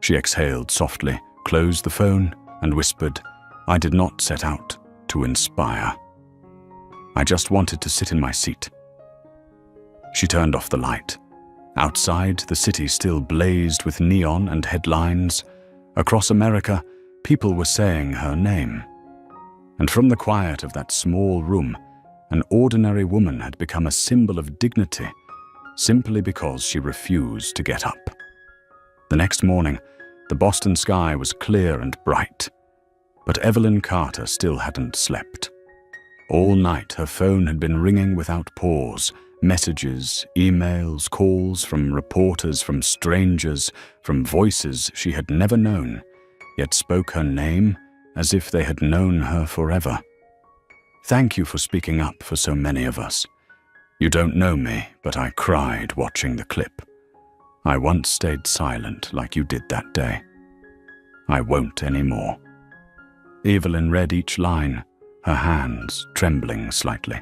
She exhaled softly, closed the phone, and whispered, "I did not set out to inspire. I just wanted to sit in my seat." She turned off the light. Outside, the city still blazed with neon and headlines. Across America, people were saying her name. And from the quiet of that small room, an ordinary woman had become a symbol of dignity, simply because she refused to get up. The next morning, the Boston sky was clear and bright, but Evelyn Carter still hadn't slept. All night, her phone had been ringing without pause. Messages, emails, calls from reporters, from strangers, from voices she had never known, yet spoke her name as if they had known her forever. "Thank you for speaking up for so many of us. You don't know me, but I cried watching the clip. I once stayed silent like you did that day. I won't anymore." Evelyn read each line, her hands trembling slightly.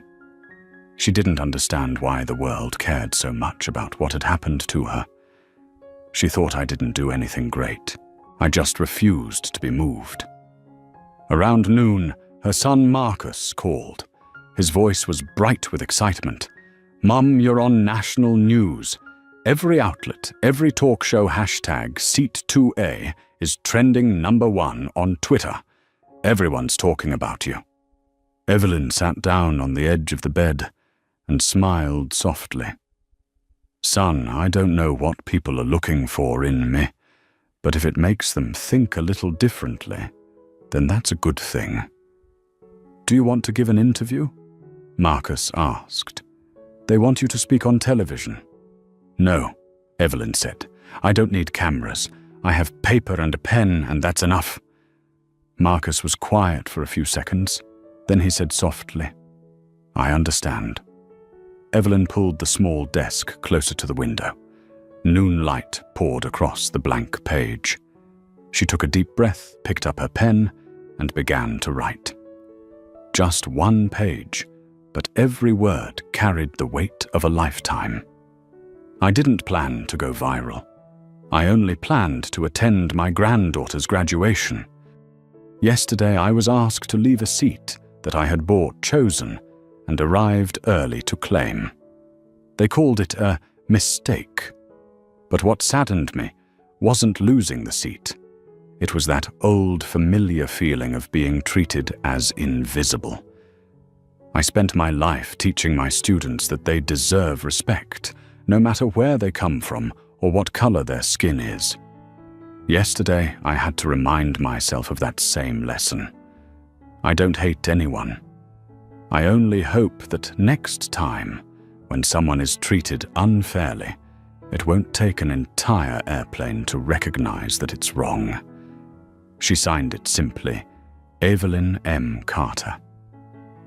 She didn't understand why the world cared so much about what had happened to her. She thought I didn't do anything great. I just refused to be moved. Around noon, her son Marcus called. His voice was bright with excitement. "Mum, you're on national news. Every outlet, every talk show hashtag Seat2A is trending #1 on Twitter. Everyone's talking about you." Evelyn sat down on the edge of the bed and smiled softly. "Son, I don't know what people are looking for in me, but if it makes them think a little differently, then that's a good thing." "Do you want to give an interview?" Marcus asked. "They want you to speak on television." "No," Evelyn said. "I don't need cameras. I have paper and a pen, and that's enough." Marcus was quiet for a few seconds. Then he said softly, "I understand." Evelyn pulled the small desk closer to the window. Noon light poured across the blank page. She took a deep breath, picked up her pen, and began to write. Just one page, but every word carried the weight of a lifetime. "I didn't plan to go viral. I only planned to attend my granddaughter's graduation. Yesterday I was asked to leave a seat that I had bought chosen and arrived early to claim. They called it a mistake. But what saddened me wasn't losing the seat. It was that old familiar feeling of being treated as invisible. I spent my life teaching my students that they deserve respect, no matter where they come from or what color their skin is. Yesterday, I had to remind myself of that same lesson. I don't hate anyone. I only hope that next time, when someone is treated unfairly, it won't take an entire airplane to recognize that it's wrong." She signed it simply, Evelyn M. Carter.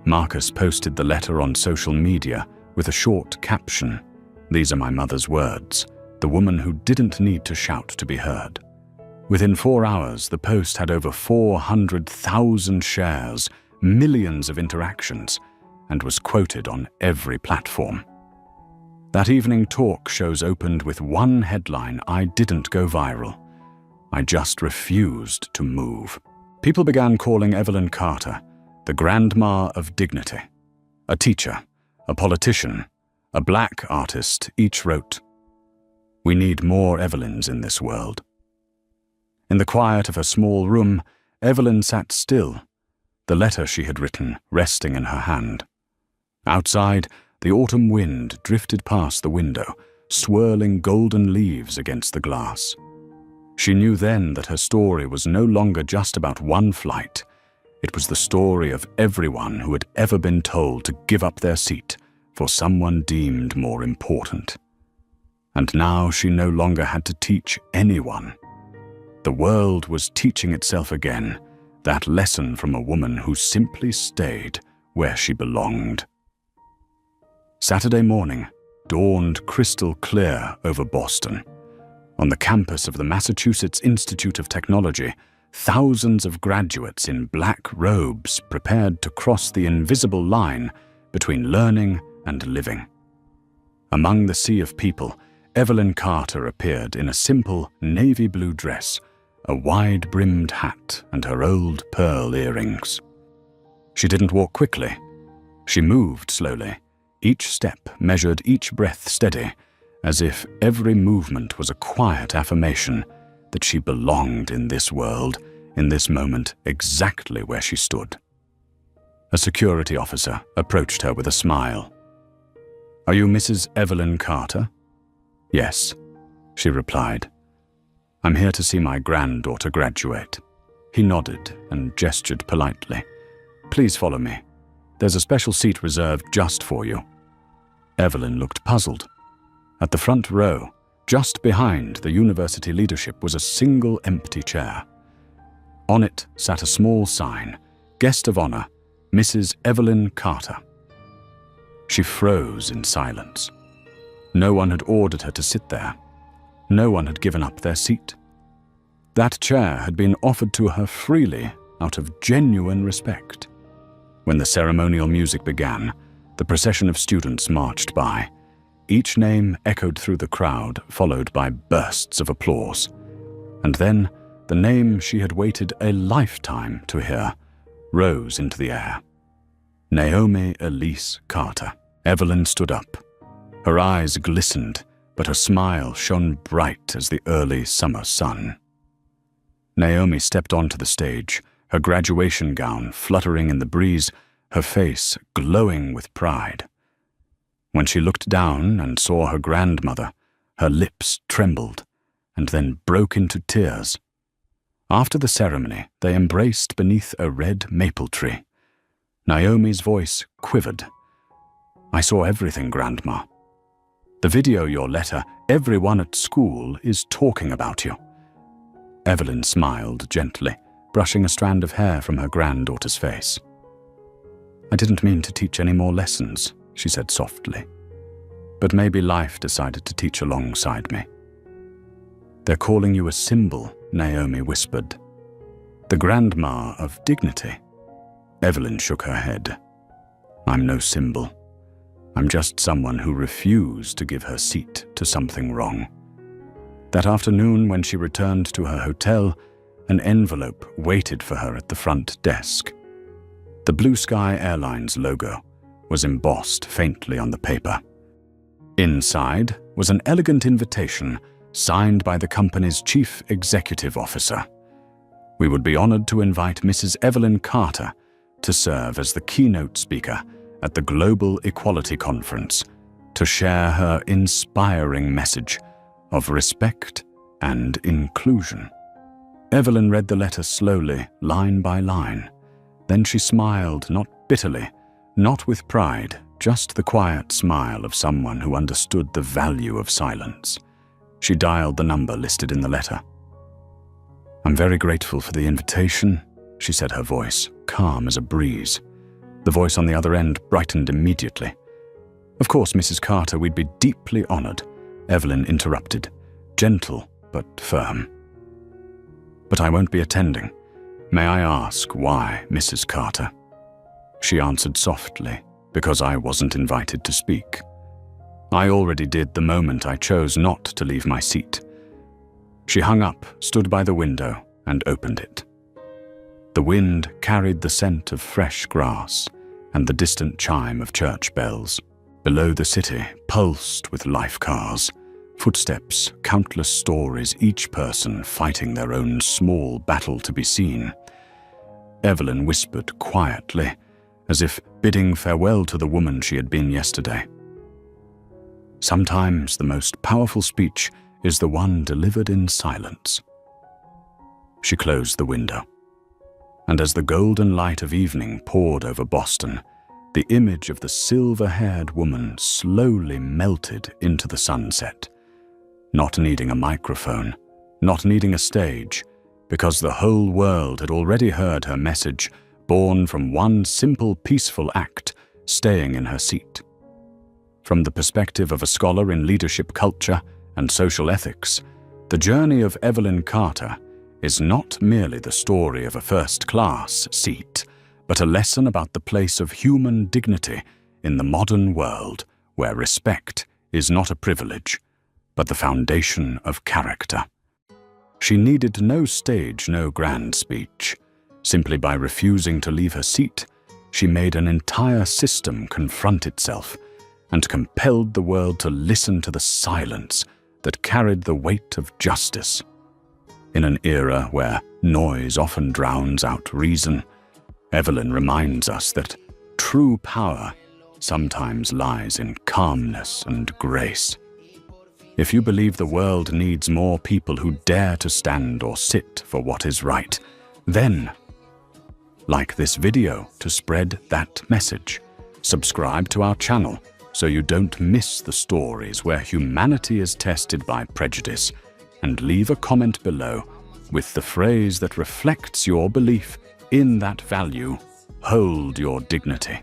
Marcus posted the letter on social media with a short caption. "These are my mother's words, the woman who didn't need to shout to be heard." Within 4 hours, the post had over 400,000 shares, millions of interactions, and was quoted on every platform. That evening talk shows opened with one headline: "I didn't go viral. I just refused to move." People began calling Evelyn Carter the Grandma of Dignity. A teacher, a politician, a black artist each wrote, "We need more Evelyns in this world." In the quiet of her small room, Evelyn sat still, the letter she had written resting in her hand. Outside, the autumn wind drifted past the window, swirling golden leaves against the glass. She knew then that her story was no longer just about one flight. It was the story of everyone who had ever been told to give up their seat for someone deemed more important. And now she no longer had to teach anyone. The world was teaching itself again, that lesson from a woman who simply stayed where she belonged. Saturday morning dawned crystal clear over Boston. On the campus of the Massachusetts Institute of Technology, thousands of graduates in black robes prepared to cross the invisible line between learning and living. Among the sea of people, Evelyn Carter appeared in a simple navy blue dress, a wide-brimmed hat, and her old pearl earrings. She didn't walk quickly. She moved slowly. Each step measured, each breath steady, as if every movement was a quiet affirmation that she belonged in this world, in this moment, exactly where she stood. A security officer approached her with a smile. "Are you Mrs. Evelyn Carter?" "Yes," she replied. "I'm here to see my granddaughter graduate." He nodded and gestured politely. "Please follow me. There's a special seat reserved just for you." Evelyn looked puzzled. At the front row, just behind the university leadership, was a single empty chair. On it sat a small sign, "Guest of Honor, Mrs. Evelyn Carter." She froze in silence. No one had ordered her to sit there. No one had given up their seat. That chair had been offered to her freely out of genuine respect. When the ceremonial music began, the procession of students marched by. Each name echoed through the crowd, followed by bursts of applause. And then, the name she had waited a lifetime to hear rose into the air. Naomi Elise Carter. Evelyn stood up. Her eyes glistened, but her smile shone bright as the early summer sun. Naomi stepped onto the stage, her graduation gown fluttering in the breeze, her face glowing with pride. When she looked down and saw her grandmother, her lips trembled and then broke into tears. After the ceremony, they embraced beneath a red maple tree. Naomi's voice quivered. "I saw everything, Grandma. The video, your letter, everyone at school is talking about you." Evelyn smiled gently, brushing a strand of hair from her granddaughter's face. "I didn't mean to teach any more lessons," she said softly. "But maybe life decided to teach alongside me." "They're calling you a symbol," Naomi whispered. "The grandma of dignity." Evelyn shook her head. "I'm no symbol. I'm just someone who refused to give her seat to something wrong." That afternoon, when she returned to her hotel, an envelope waited for her at the front desk. The Blue Sky Airlines logo was embossed faintly on the paper. Inside was an elegant invitation signed by the company's chief executive officer. "We would be honored to invite Mrs. Evelyn Carter to serve as the keynote speaker at the Global Equality Conference to share her inspiring message of respect and inclusion." Evelyn read the letter slowly, line by line. Then she smiled, not bitterly, not with pride, just the quiet smile of someone who understood the value of silence. She dialed the number listed in the letter. "I'm very grateful for the invitation," she said, her voice calm as a breeze. The voice on the other end brightened immediately. "Of course, Mrs. Carter, we'd be deeply honored," Evelyn interrupted, gentle but firm. "But I won't be attending. May I ask why, Mrs. Carter?" She answered softly, "Because I wasn't invited to speak. I already did the moment I chose not to leave my seat." She hung up, stood by the window, and opened it. The wind carried the scent of fresh grass and the distant chime of church bells. Below the city pulsed with life cars, footsteps, countless stories, each person fighting their own small battle to be seen. Evelyn whispered quietly, as if bidding farewell to the woman she had been yesterday. "Sometimes the most powerful speech is the one delivered in silence." She closed the window, and as the golden light of evening poured over Boston, the image of the silver-haired woman slowly melted into the sunset, not needing a microphone, not needing a stage, because the whole world had already heard her message, born from one simple, peaceful act, staying in her seat. From the perspective of a scholar in leadership culture and social ethics, the journey of Evelyn Carter is not merely the story of a first-class seat, but a lesson about the place of human dignity in the modern world, where respect is not a privilege, but the foundation of character. She needed no stage, no grand speech. Simply by refusing to leave her seat, she made an entire system confront itself and compelled the world to listen to the silence that carried the weight of justice. In an era where noise often drowns out reason, Evelyn reminds us that true power sometimes lies in calmness and grace. If you believe the world needs more people who dare to stand or sit for what is right, then like this video to spread that message. Subscribe to our channel so you don't miss the stories where humanity is tested by prejudice, and leave a comment below with the phrase that reflects your belief in that value: hold your dignity.